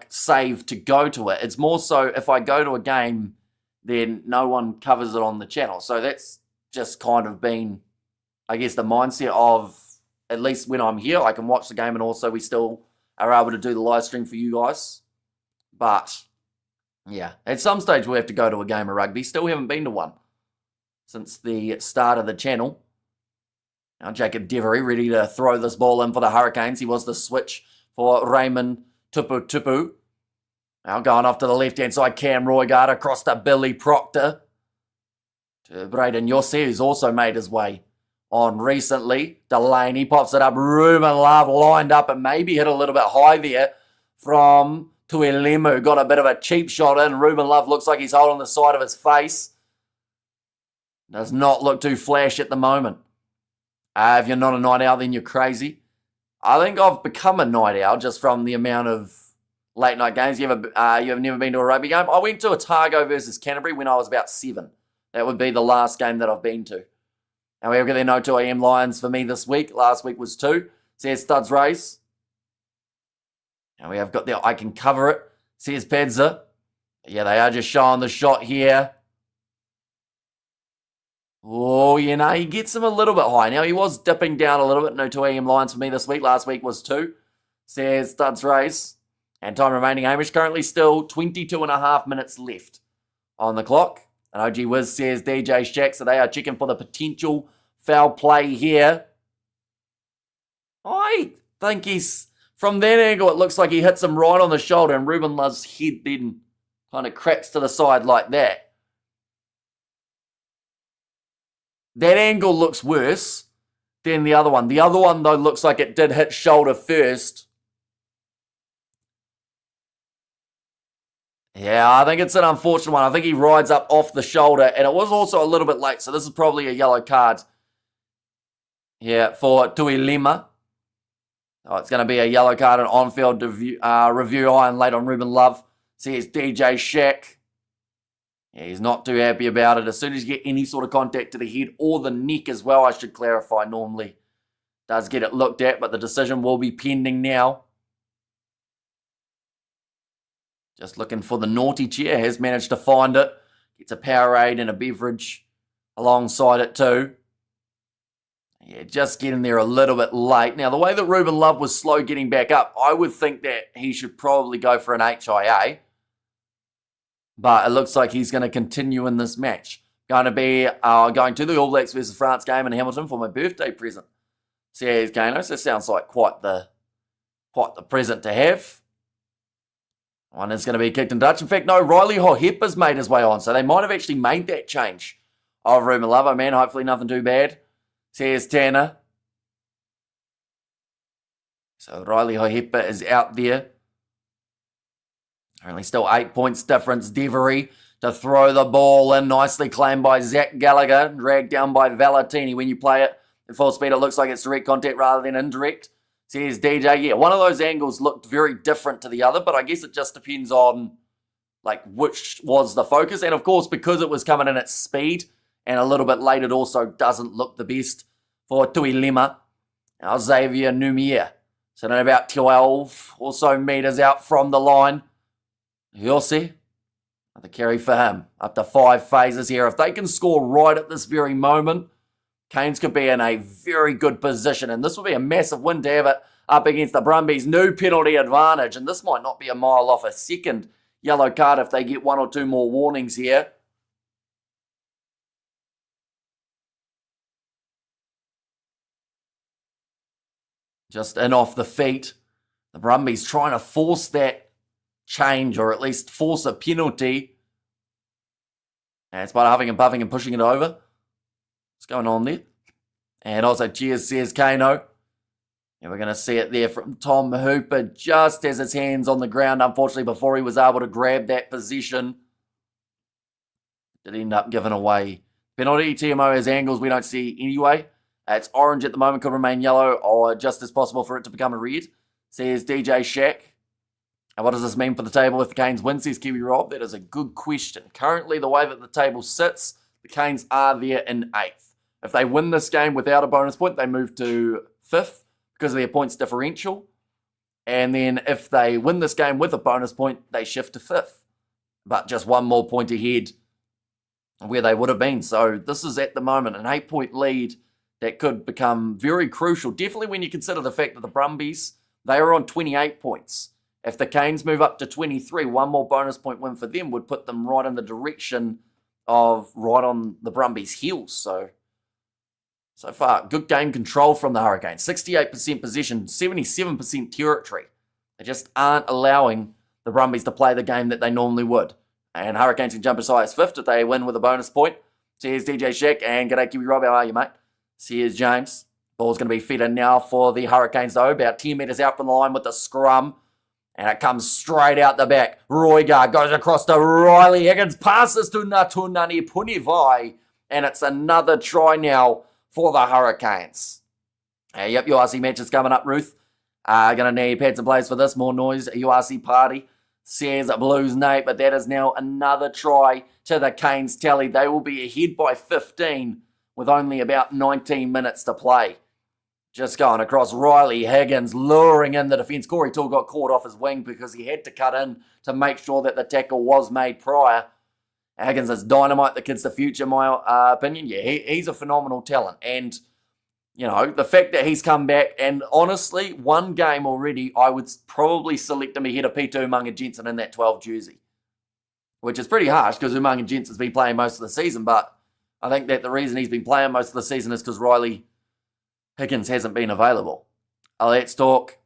save to go to it. It's more so if I go to a game, then no one covers it on the channel. So that's just kind of been, I guess, the mindset of, at least when I'm here, I can watch the game, and also we still are able to do the live stream for you guys. But yeah, at some stage we have to go to a game of rugby. Still haven't been to one since the start of the channel. Now Jacob Devery ready to throw this ball in for the Hurricanes. He was the switch for Raymond Tupu. Now going off to the left-hand side, Cam Roygard across to Billy Proctor. To Braden Yossi, who's also made his way on recently. Delaney pops it up. Ruben Love lined up and maybe hit a little bit high there from Tuilemu. Got a bit of a cheap shot in. Ruben Love looks like he's holding the side of his face. Does not look too flash at the moment. If you're not a night owl, then you're crazy. I think I've become a night owl just from the amount of late night games. You have never been to a rugby game? I went to Otago versus Canterbury when I was about 7. That would be the last game that I've been to. And we have got the no 2 AM Lions for me this week. Last week was 2. Says Studs Race. And we have got the I can cover it. Says Pedza. Yeah, they are just showing the shot here. Oh, he gets him a little bit high. Now, he was dipping down a little bit. No 2 AM Lions for me this week. Last week was 2. Says Studs Race. And time remaining, Hamish. Currently still 22 and a half minutes left on the clock. And OG Wiz says DJ Shack. So they are checking for the potential foul play here. I think he's, from that angle, it looks like he hits him right on the shoulder. And Ruben Love's head then kind of cracks to the side like that. That angle looks worse than the other one. The other one, though, looks like it did hit shoulder first. Yeah, I think it's an unfortunate one. I think he rides up off the shoulder, and it was also a little bit late, so this is probably a yellow card. Yeah, for Tuilema. Oh, it's going to be a yellow card and on-field review iron late on Ruben Love. Says DJ Shack. Yeah, he's not too happy about it. As soon as you get any sort of contact to the head or the neck as well, I should clarify, normally does get it looked at, but the decision will be pending now. Just looking for the naughty chair. Has managed to find it. Gets a Powerade and a beverage alongside it too. Yeah, just getting there a little bit late. Now, the way that Ruben Love was slow getting back up, I would think that he should probably go for an HIA. But it looks like he's going to continue in this match. Going to be going to the All Blacks versus France game in Hamilton for my birthday present. Says Kano. So it sounds like quite the present to have. One is going to be kicked in touch. In fact, no, Riley Hohepa's made his way on. So they might have actually made that change of Ruben Love. Oh, man, hopefully nothing too bad. Says Tanner. So Riley Hohepa is out there. Only still 8 points difference. Devery to throw the ball in. Nicely claimed by Zach Gallagher. Dragged down by Valentini. When you play it at full speed, it looks like it's direct contact rather than indirect. Says DJ. Yeah, one of those angles looked very different to the other, but I guess it just depends on which was the focus. And of course, because it was coming in at speed and a little bit late, it also doesn't look the best for Tuilema. Now Xavier Numier. So then about 12 or so meters out from the line. Yossi, the carry for him. Up to 5 phases here. If they can score right at this very moment, Canes could be in a very good position. And this would be a massive win to have it up against the Brumbies. New penalty advantage. And this might not be a mile off a second yellow card if they get 1 or 2 more warnings here. Just in off the feet. The Brumbies trying to force that change, or at least force a penalty. And it's by huffing and puffing and pushing it over. What's going on there? And also cheers, says Kano. And we're going to see it there from Tom Hooper just as his hand's on the ground, unfortunately, before he was able to grab that position. Did end up giving away. Penalty, TMO has angles we don't see anyway. It's orange at the moment, could remain yellow, or just as possible for it to become a red. Says DJ Shack. And what does this mean for the table if the Canes win, says Kiwi Rob? That is a good question. Currently, the way that the table sits, the Canes are there in 8th. If they win this game without a bonus point, they move to 5th because of their points differential. And then if they win this game with a bonus point, they shift to 5th. But just one more point ahead where they would have been. So this is at the moment an 8-point lead that could become very crucial. Definitely when you consider the fact that the Brumbies, they are on 28 points. If the Canes move up to 23, one more bonus point win for them would put them right in the direction of right on the Brumbies' heels. So far, good game control from the Hurricanes. 68% possession, 77% territory. They just aren't allowing the Brumbies to play the game that they normally would. And Hurricanes can jump as high as 5th if they win with a bonus point. So here's DJ Shack and g'day Kiwi Rob, how are you, mate? So here's James. Ball's going to be fed in now for the Hurricanes, though. About 10 metres out from the line with the scrum. And it comes straight out the back. Roygar goes across to Riley Higgins. Passes to Natunani Punivai. And it's another try now for the Hurricanes. Yep, URC match is coming up, Ruth. Going to need pads and plays for this. More noise. URC party. Says Blues Nate. But that is now another try to the Canes tally. They will be ahead by 15 with only about 19 minutes to play. Just going across Riley Higgins, luring in the defence. Corey Toole got caught off his wing because he had to cut in to make sure that the tackle was made prior. Higgins is dynamite. The kid's the future, my opinion. Yeah, he's a phenomenal talent. And, you know, the fact that he's come back, and honestly, one game already, I would probably select him ahead of Peter Umaga Jensen in that 12 jersey. Which is pretty harsh because Umaga Jensen's been playing most of the season, but I think that the reason he's been playing most of the season is because Riley Higgins hasn't been available. Let's talk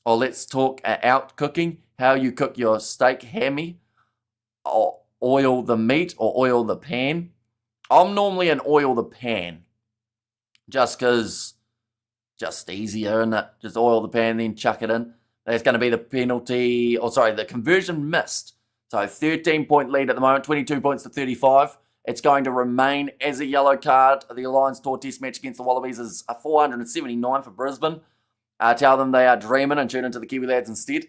out cooking. How you cook your steak, hammy, or oil the meat or oil the pan. I'm normally an oil the pan. Just because, just easier, isn't it? Just oil the pan, then chuck it in. That's going to be the penalty, the conversion missed. So 13-point lead at the moment, 22 points to 35. It's going to remain as a yellow card. The Alliance Tour Test match against the Wallabies is a 479 for Brisbane. Tell them they are dreaming and tune into the Kiwi lads instead.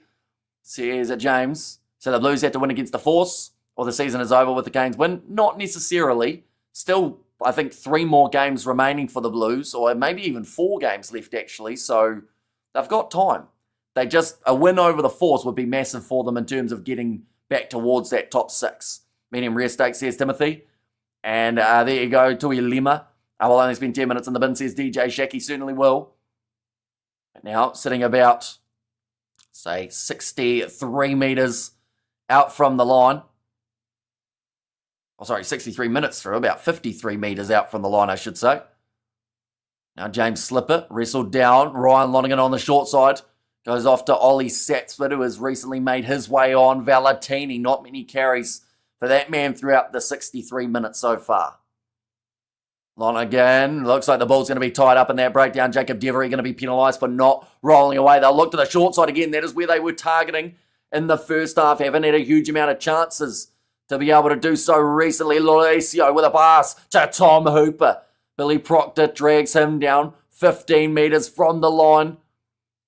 Says James. So the Blues have to win against the Force, or the season is over with the Canes win. Not necessarily. Still, I think 3 more games remaining for the Blues, or maybe even 4 games left actually. So they've got time. A win over the Force would be massive for them in terms of getting back towards that top 6. Medium rare stake, says Timothy. And there you go, Tui Lima. I will only spend 10 minutes in the bin, says DJ Shacky. Certainly will. Now, sitting about, say, 63 metres out from the line. 63 minutes through, about 53 metres out from the line, I should say. Now, James Slipper wrestled down. Ryan Lonergan on the short side. Goes off to Ollie Satsford, who has recently made his way on. Valentini, not many carries for that man throughout the 63 minutes so far. Lonergan, looks like the ball's going to be tied up in that breakdown. Jacob Devery going to be penalised for not rolling away. They'll look to the short side again. That is where they were targeting in the first half. Haven't had a huge amount of chances to be able to do so recently. Lorenzo with a pass to Tom Hooper. Billy Proctor drags him down 15 metres from the line.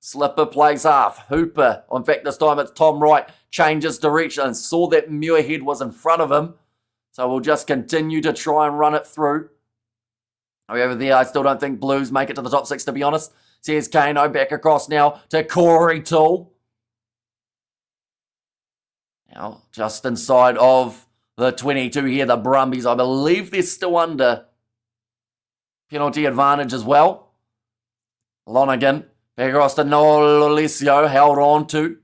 Slipper plays half. Hooper, in fact this time it's Tom Wright, changes direction and saw that Muirhead was in front of him. So we'll just continue to try and run it through. Over there, I still don't think Blues make it to the top 6, to be honest. Says Kano, back across now to Corey Toole. Now, just inside of the 22 here, the Brumbies, I believe they're still under penalty advantage as well. Lonergan, back across to Noel Alessio, held on to.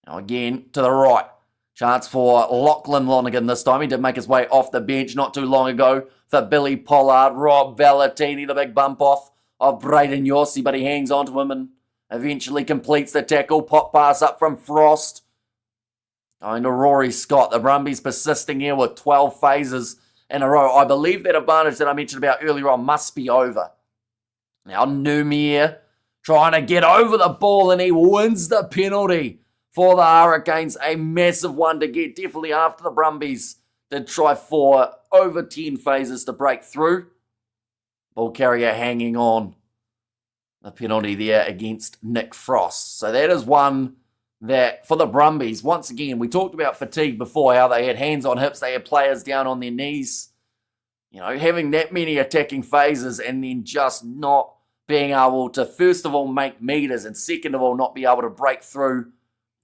Now again, to the right. Chance for Lachlan Lonergan this time. He did make his way off the bench not too long ago for Billy Pollard. Rob Valentini, the big bump off of Braden Yossi, but he hangs on to him and eventually completes the tackle. Pop pass up from Frost. Going to Rory Scott. The Brumbies persisting here with 12 phases in a row. I believe that advantage that I mentioned about earlier on must be over. Now Numier trying to get over the ball, and he wins the penalty for the Hurricanes. A massive one to get, definitely after the Brumbies did try for over 10 phases to break through. Ball carrier hanging on. The penalty there against Nick Frost. So that is one that, for the Brumbies, once again, we talked about fatigue before, how they had hands on hips, they had players down on their knees. You know, having that many attacking phases and then just not being able to, first of all, make meters, and second of all, not be able to break through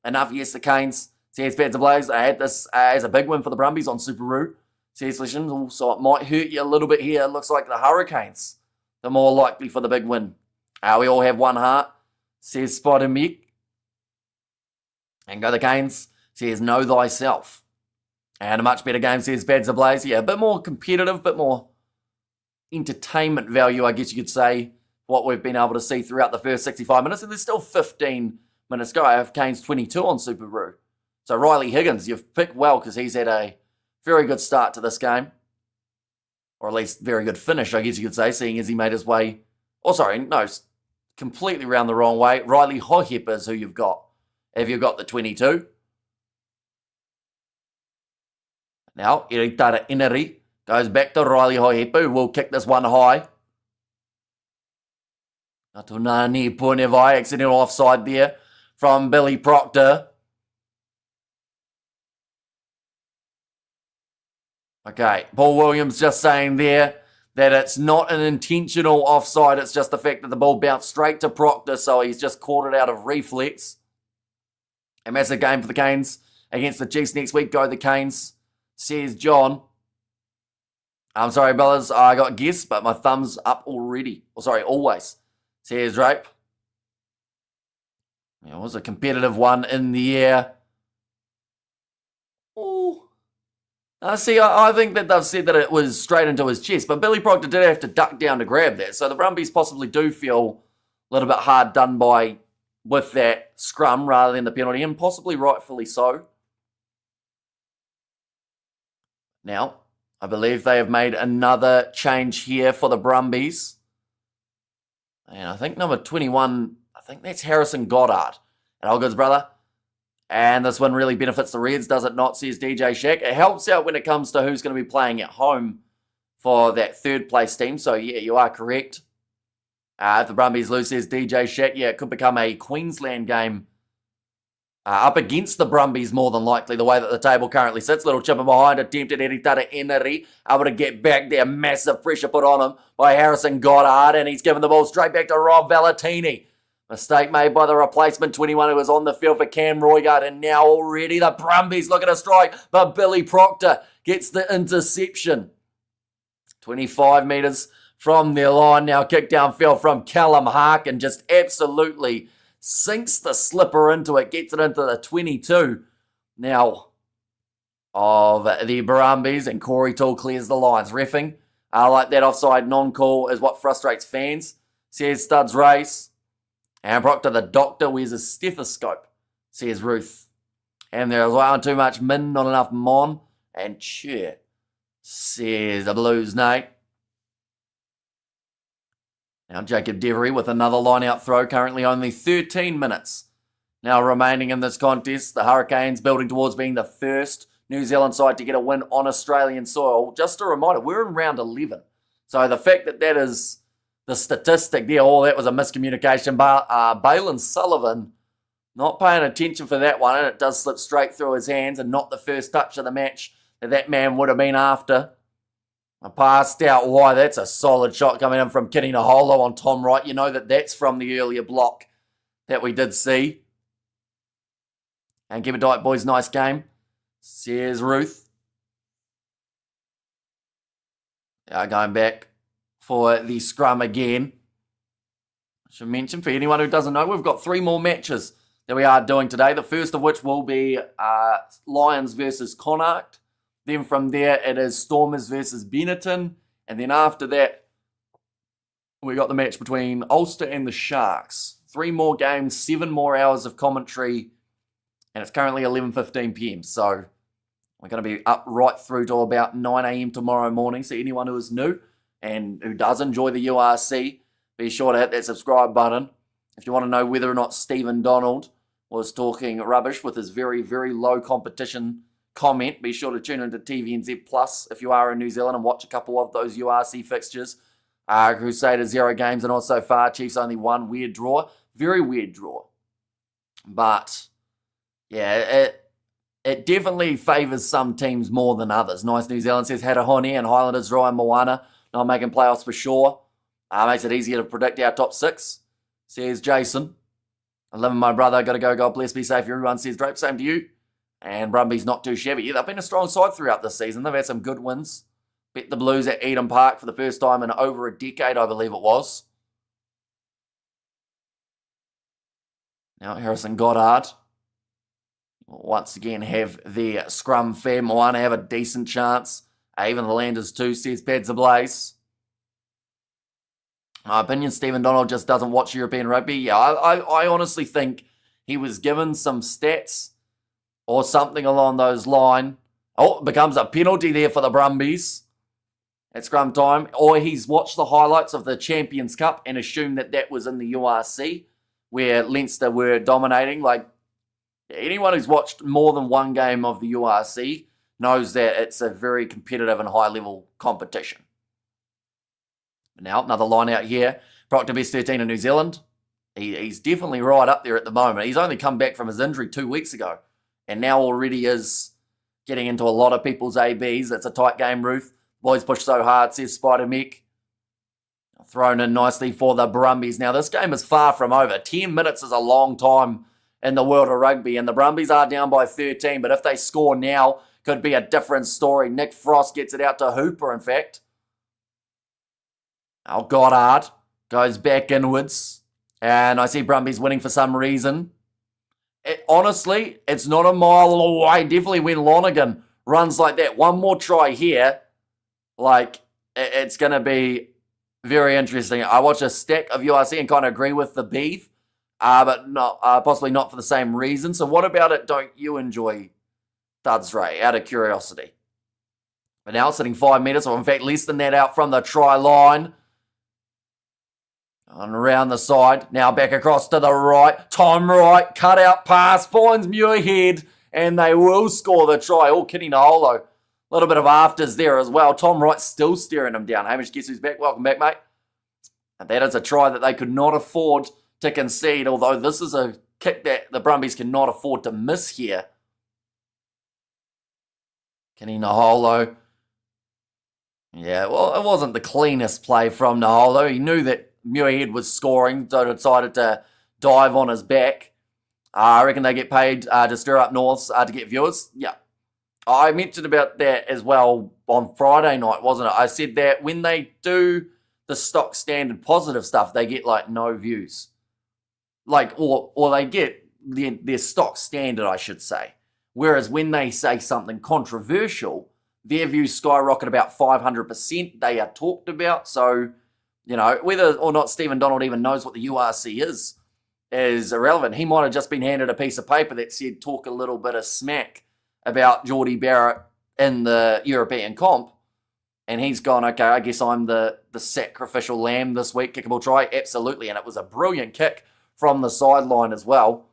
enough. Yes, the Canes, says Pads Blaze, I had this as a big win for the Brumbies on Super Rugby. Says Lishins, also it might hurt you a little bit here. It looks like the Hurricanes, the more likely for the big win. We all have one heart, says Spider Mick. And go the Canes, says know thyself. And a much better game, says Pads Blaze. Yeah, a bit more competitive, a bit more entertainment value, I guess you could say, what we've been able to see throughout the first 65 minutes. And there's still 15 minutes to go. I have Canes 22 on Super Rugby. So Riley Higgins, you've picked well because he's had a very good start to this game. Or at least very good finish, I guess you could say, seeing as he made his way. Oh, sorry, no, completely round the wrong way. Riley Hohepa is who you've got. Have you got the 22? Now, Eritara Ineri goes back to Riley Hohepa, who will kick this one high. Atunani Punevai, accidental offside there from Billy Proctor. Okay, Paul Williams just saying there that it's not an intentional offside, it's just the fact that the ball bounced straight to Proctor, so he's just caught it out of reflex. A massive game for the Canes against the Chiefs next week. Go the Canes, says John. I'm sorry, brothers, I got guessed, but my thumb's up already. Oh, sorry, always, says Rape. It was a competitive one in the air. Oh. See, I think that they've said that it was straight into his chest, but Billy Proctor did have to duck down to grab that. So the Brumbies possibly do feel a little bit hard done by with that scrum rather than the penalty, and possibly rightfully so. Now, I believe they have made another change here for the Brumbies. And I think number 21, I think that's Harrison Goddard. And all goods, brother. And this one really benefits the Reds, does it not, says DJ Shack. It helps out when it comes to who's going to be playing at home for that third place team. So, yeah, you are correct. If the Brumbies lose, says DJ Shack, yeah, it could become a Queensland game up against the Brumbies more than likely, the way that the table currently sits. Little chipper behind, attempted Eritara Eneri, able to get back there. Massive pressure put on him by Harrison Goddard, and he's given the ball straight back to Rob Valentini. Mistake made by the replacement 21 who was on the field for Cam Roygard, and now already the Brumbies looking to strike, but Billy Proctor gets the interception. 25 metres from their line, now kick downfield from Callum Harkin, just absolutely sinks the slipper into it, gets it into the 22 now of the Brumbies, and Corey Toole clears the lines. Reffing, like that offside non-call is what frustrates fans, says Studs Race. And Proctor, the doctor, wears a stethoscope, says Ruth. And there's one too much min, not enough mon. And cheer, says the Blues Nate. Now Jacob Devery with another line-out throw, currently only 13 minutes now remaining in this contest. The Hurricanes building towards being the first New Zealand side to get a win on Australian soil. Just a reminder, we're in round 11. So the fact that that is the statistic there, that was a miscommunication. Balin Sullivan not paying attention for that one, and it does slip straight through his hands, and not the first touch of the match that man would have been after. I passed out wide. That's a solid shot coming in from Kitty Naholo on Tom Wright. You know that's from the earlier block that we did see. And give it Dyke, boys. Nice game, says Ruth. Going back for the scrum again. I should mention, for anyone who doesn't know, we've got 3 more matches that we are doing today. The first of which will be Lions versus Connacht. Then from there, it is Stormers versus Benetton. And then after that, we got the match between Ulster and the Sharks. 3 more games, 7 more hours of commentary. And it's currently 11:15 p.m. So we're going to be up right through to about 9 a.m. tomorrow morning. So anyone who is new and who does enjoy the URC, be sure to hit that subscribe button. If you want to know whether or not Stephen Donald was talking rubbish with his very, very low competition comment, be sure to tune into TVNZ Plus if you are in New Zealand and watch a couple of those URC fixtures. Crusaders 0 games and not so far. Chiefs only 1. Weird draw. Very weird draw. But, yeah, it definitely favours some teams more than others. Nice New Zealand says Hatahone and Highlanders, Ryan Moana, not making playoffs for sure. Makes it easier to predict our top 6, says Jason. I love my brother, got to go, God bless, be safe. Everyone says Drape, same to you. And Brumbies not too shabby. Yeah, they've been a strong side throughout this season. They've had some good wins. Bet the Blues at Eden Park for the first time in over a decade, I believe it was. Now Harrison Goddard will once again have their scrum fair. Moana have a decent chance. Even the Landers too, says Pads Ablaze. My opinion, Stephen Donald just doesn't watch European rugby. Yeah, I honestly think he was given some stats or something along those lines. Oh, it becomes a penalty there for the Brumbies at scrum time. Or he's watched the highlights of the Champions Cup and assumed that that was in the URC where Leinster were dominating. Like, anyone who's watched more than one game of the URC knows that it's a very competitive and high-level competition. Now, another line out here. Proctor best 13 in New Zealand. He's definitely right up there at the moment. He's only come back from his injury 2 weeks ago. And now already is getting into a lot of people's ABs. It's a tight game, Ruth. Boys push so hard, says Spider Mick. Thrown in nicely for the Brumbies. Now, this game is far from over. 10 minutes is a long time in the world of rugby. And the Brumbies are down by 13. But if they score now, could be a different story. Nick Frost gets it out to Hooper, in fact. Oh, Goddard goes back inwards. And I see Brumbies winning for some reason. Honestly, it's not a mile away. Definitely when Lonergan runs like that. One more try here. Like, it's going to be very interesting. I watch a stack of URC and kind of agree with the beef. But not, possibly not for the same reason. So what about it don't you enjoy, Thuds Ray, out of curiosity? But now sitting 5 metres, or in fact less than that, out from the try line. And around the side, now back across to the right. Tom Wright, cut out pass, finds Muirhead, and they will score the try. Oh, Kitty Naholo. A little bit of afters there as well. Tom Wright still staring him down. Hamish, guess who's back? Welcome back, mate. And that is a try that they could not afford to concede, although this is a kick that the Brumbies cannot afford to miss here. Kitty Naholo. Yeah, well, it wasn't the cleanest play from Naholo. He knew that Muirhead was scoring, so decided to dive on his back. I reckon they get paid to stir up Norths to get viewers. Yeah. I mentioned about that as well on Friday night, wasn't it? I said that when they do the stock standard positive stuff, they get like no views. Like, or they get their stock standard, I should say. Whereas when they say something controversial, their views skyrocket about 500%. They are talked about. So, you know, whether or not Stephen Donald even knows what the URC is irrelevant. He might have just been handed a piece of paper that said talk a little bit of smack about Geordie Barrett in the European comp. And he's gone, okay, I guess I'm the sacrificial lamb this week. Kickable try, absolutely. And it was a brilliant kick from the sideline as well.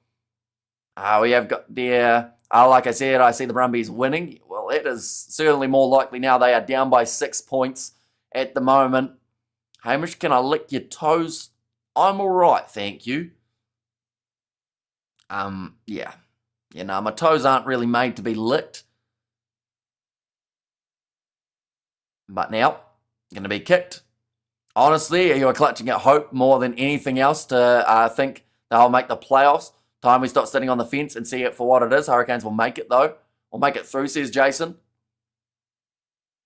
We have got there, like I said, I see the Brumbies winning. Well, it is certainly more likely now. They are down by 6 points at the moment. Hamish, can I lick your toes? I'm all right, thank you. Yeah. You know, my toes aren't really made to be licked. But now, going to be kicked. Honestly, you are clutching at hope more than anything else to think they'll make the playoffs. Time we stop sitting on the fence and see it for what it is. Hurricanes will make it, though. We'll make it through, says Jason.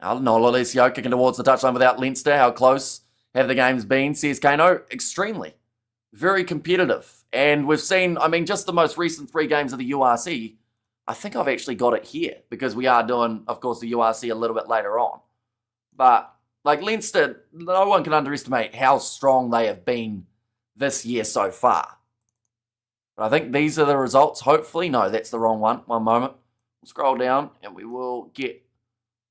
No, Alessio kicking towards the touchline without Leinster. How close have the games been, says Kano? Extremely. Very competitive. And we've seen, I mean, just the most recent 3 games of the URC, I think I've actually got it here because we are doing, of course, the URC a little bit later on. But, like, Leinster, no one can underestimate how strong they have been this year so far. But I think these are the results, hopefully. No, that's the wrong one. One moment. We'll scroll down and we will get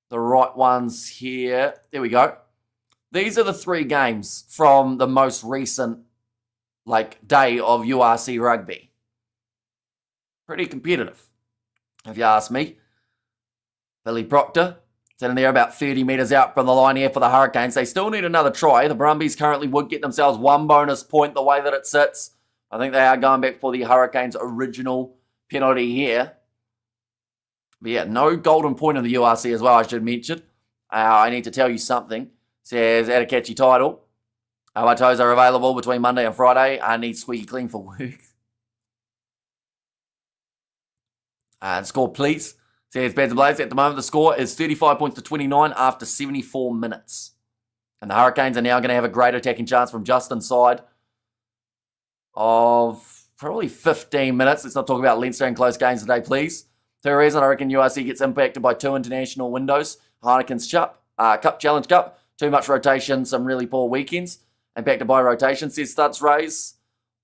the right ones here. There we go. these are the 3 games from the most recent day of URC rugby. Pretty competitive, if you ask me. Billy Proctor sitting there about 30 metres out from the line here for the Hurricanes. They still need another try. The Brumbies currently would get themselves 1 bonus point the way that it sits. I think they are going back for the Hurricanes' original penalty here. But yeah, no golden point in the URC as well, I should mention. I need to tell you something. Says, at a catchy title. My toes are available between Monday and Friday. I need squeaky clean for work. And score, please. Says, Beds and Blades. At the moment, the score is 35 points to 29 after 74 minutes. And the Hurricanes are now going to have a great attacking chance from just inside of probably 15 minutes. Let's not talk about Leinster and close games today, please. The reason I reckon URC gets impacted by 2 international windows. HURRICANEs Cup, Challenge Cup. Too much rotation, some really poor weekends. Impacted by rotation, says Studs Rays.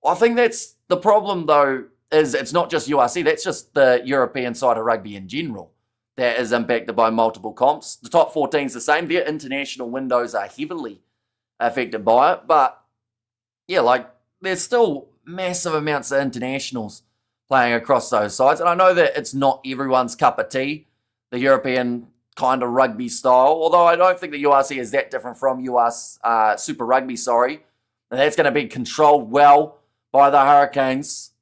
I think that's the problem, though, is it's not just URC. That's just the European side of rugby in general that is impacted by multiple comps. The top 14 is the same. Their international windows are heavily affected by it. But, yeah, there's still massive amounts of internationals playing across those sides. And I know that it's not everyone's cup of tea, the European kind of rugby style, although I don't think the URC is that different from Super Rugby, sorry. And that's going to be controlled well by the Hurricanes.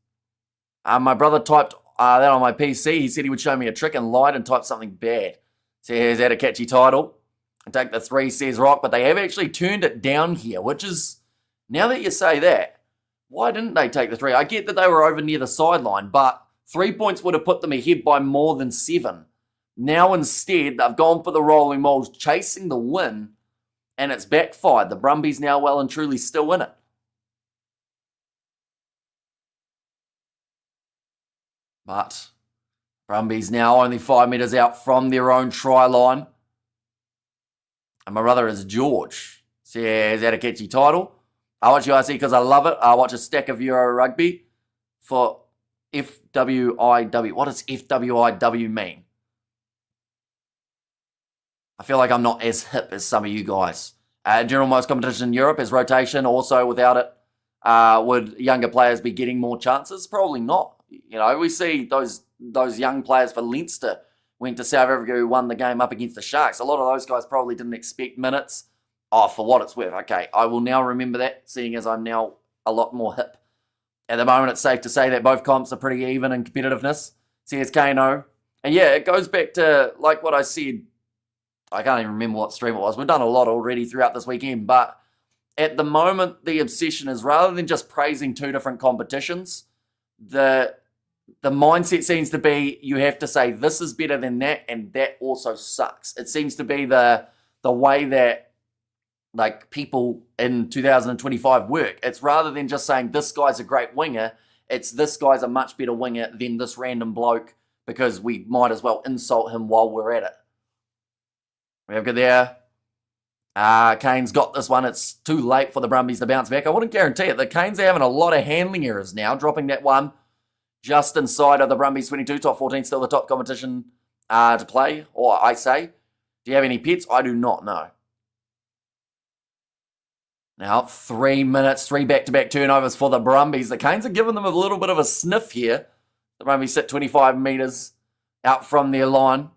My brother typed that on my PC. He said he would show me a trick and lied and typed something bad. Says, at a catchy title. And take the 3, says Rock, but they have actually turned it down here, which is, now that you say that, why didn't they take the 3? I get that they were over near the sideline, but 3 points would have put them ahead by more than 7. Now instead, they've gone for the rolling moles, chasing the win, and it's backfired. The Brumbies now well and truly still in it. But Brumbies now only 5 metres out from their own try line. And my brother is George. Says, at a catchy title. I watch URC because I love it. I watch a stack of Euro Rugby for FWIW. What does FWIW mean? I feel like I'm not as hip as some of you guys. General most competition in Europe is rotation. Also, without it, would younger players be getting more chances? Probably not. You know, we see those young players for Leinster went to South Africa who won the game up against the Sharks. A lot of those guys probably didn't expect minutes. Oh, for what it's worth. Okay, I will now remember that, seeing as I'm now a lot more hip. At the moment, it's safe to say that both comps are pretty even in competitiveness. CSKNO. And yeah, it goes back to, like what I said, I can't even remember what stream it was. We've done a lot already throughout this weekend, but at the moment, the obsession is rather than just praising 2 different competitions, the mindset seems to be you have to say this is better than that, and that also sucks. It seems to be the way that people in 2025 work. It's rather than just saying this guy's a great winger, it's this guy's a much better winger than this random bloke because we might as well insult him while we're at it. We have good there. Canes got this one. It's too late for the Brumbies to bounce back. I wouldn't guarantee it. The Canes are having a lot of handling errors now, dropping that one just inside of the Brumbies 22. Top 14, still the top competition to play, or I say. Do you have any pets? I do not know. Now, 3 minutes, 3 back-to-back turnovers for the Brumbies. The Canes are giving them a little bit of a sniff here. The Brumbies sit 25 metres out from their line.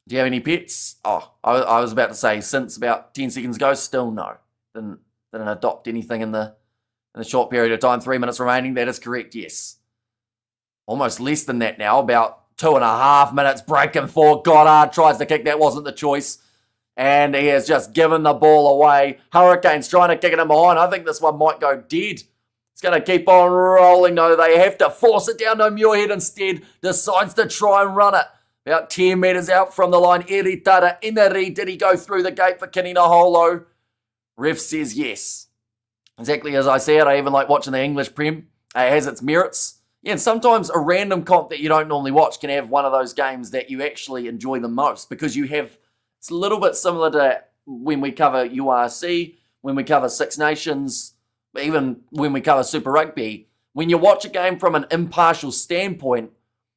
Do you have any pets? Oh, I was about to say, since about 10 seconds ago, still no. Didn't adopt anything in the short period of time. 3 minutes remaining, that is correct, yes. Almost less than that now, about 2.5 minutes. Breaking for Goddard, tries to kick, that wasn't the choice. And he has just given the ball away. Hurricanes trying to kick it in behind. I think this one might go dead. It's going to keep on rolling, though. They have to force it down to Muirhead instead. Decides to try and run it. About 10 metres out from the line. Iritara Inari. Did he go through the gate for Kinina-Holo? Ref says yes. Exactly as I said. I even like watching the English Prem. It has its merits. Yeah, and sometimes a random comp that you don't normally watch can have one of those games that you actually enjoy the most because you have... It's a little bit similar to when we cover URC, when we cover Six Nations, even when we cover Super Rugby. When you watch a game from an impartial standpoint,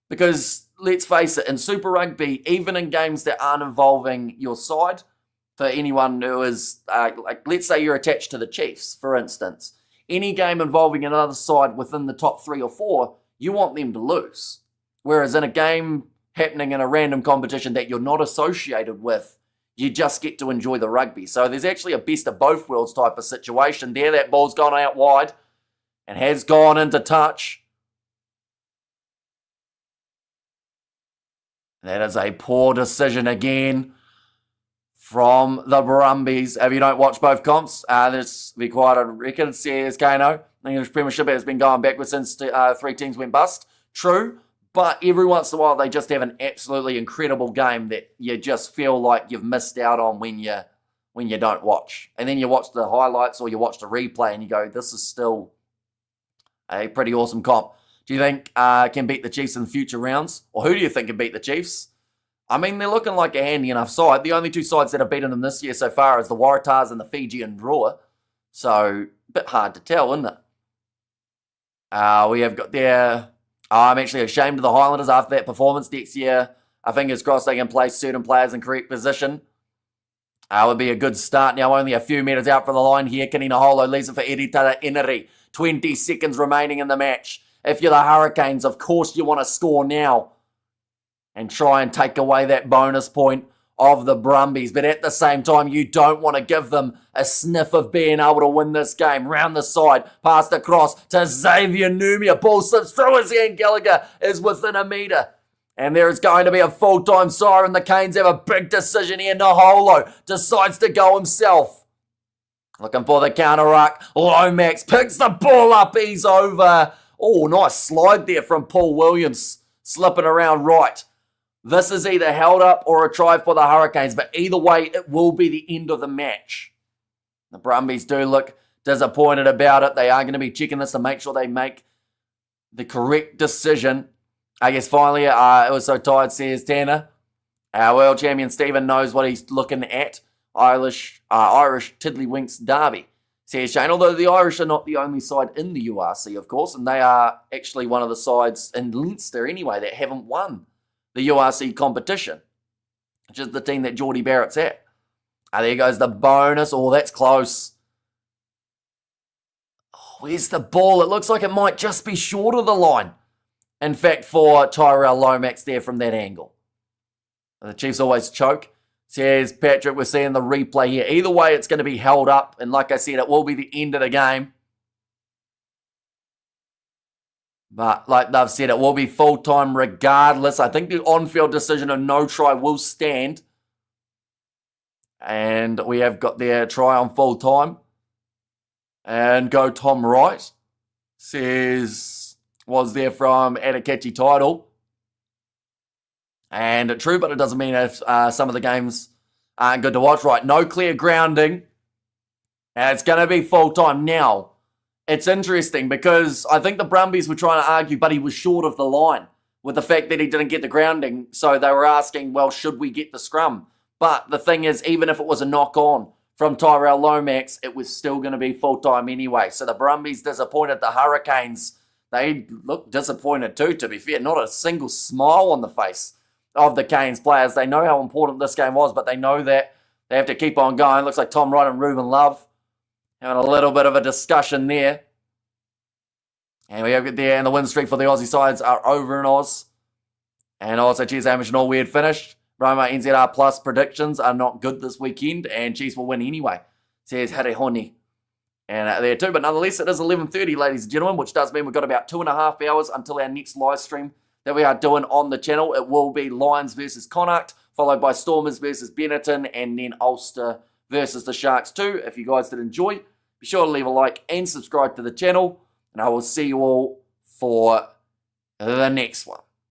because let's face it, in Super Rugby, even in games that aren't involving your side, for anyone who is, like, let's say you're attached to the Chiefs, for instance. Any game involving another side within the top 3 or 4, you want them to lose. Whereas in a game happening in a random competition that you're not associated with, you just get to enjoy the rugby. So there's actually a best of both worlds type of situation there. That ball's gone out wide and has gone into touch. That is a poor decision again from the Brumbies. If you don't watch both comps, this will be quite a record. Says Kano. The English Premiership has been going backwards since 3 teams went bust. True. But every once in a while, they just have an absolutely incredible game that you just feel like you've missed out on when you don't watch. And then you watch the highlights or you watch the replay and you go, this is still a pretty awesome comp. Do you think can beat the Chiefs in future rounds? Or who do you think can beat the Chiefs? I mean, they're looking like a handy enough side. The only 2 sides that have beaten them this year so far is the Waratahs and the Fijian Drawer. So, a bit hard to tell, isn't it? We have got there... I'm actually ashamed of the Highlanders after that performance next year. I think it's crossed they can place certain players in correct position. Would be a good start now. Only a few metres out from the line here. Kanina Holo leaves it for Eritara Inari. 20 seconds remaining in the match. If you're the Hurricanes, of course you want to score now and try and take away that bonus point of the Brumbies. But at the same time, you don't want to give them a sniff of being able to win this game. Round the side, passed across to Xavier Numia. Ball slips through his hand. Gallagher is within a metre. And there is going to be a full-time siren. The Canes have a big decision here. Naholo decides to go himself. Looking for the counter ruck. Lomax picks the ball up. He's over. Oh, nice slide there from Paul Williams. Slipping around right. This is either held up or a try for the Hurricanes, but either way, it will be the end of the match. The Brumbies do look disappointed about it. They are going to be checking this to make sure they make the correct decision. I guess finally, it was so tired, says Tanner. Our world champion Stephen knows what he's looking at. Irish Tiddlywinks Derby, says Shane. Although the Irish are not the only side in the URC, of course, and they are actually one of the sides in Leinster anyway that haven't won the URC competition, which is the team that Geordie Barrett's at. There goes the bonus. Oh, that's close. Oh, where's the ball? It looks like it might just be short of the line. In fact, for Tyrell Lomax there from that angle. The Chiefs always choke. Says Patrick, we're seeing the replay here. Either way, it's going to be held up. And like I said, it will be the end of the game. But like they've said, it will be full-time regardless. I think the on-field decision of no try will stand. And we have got their try on full-time. And go Tom Wright. Says, was there from Atakachi Title. And true, but it doesn't mean if some of the games aren't good to watch. Right, no clear grounding. And it's going to be full-time now. It's interesting because I think the Brumbies were trying to argue, but he was short of the line with the fact that he didn't get the grounding. So they were asking, well, should we get the scrum? But the thing is, even if it was a knock-on from Tyrell Lomax, it was still going to be full-time anyway. So the Brumbies disappointed. The Hurricanes, they look disappointed too, to be fair. Not a single smile on the face of the Canes players. They know how important this game was, but they know that they have to keep on going. Looks like Tom Wright and Ruben Love having a little bit of a discussion there. And we have it there, and the win streak for the Aussie sides are over in Oz. And also, cheers, Hamish, and all weird finish. Roma NZR Plus predictions are not good this weekend, and Chiefs will win anyway, says Harehoni. And there too, but nonetheless, it is 11:30, ladies and gentlemen, which does mean we've got about 2.5 hours until our next live stream that we are doing on the channel. It will be Lions versus Connacht, followed by Stormers versus Benetton, and then Ulster versus the Sharks too. If you guys did enjoy, be sure to leave a like and subscribe to the channel. And I will see you all for the next one.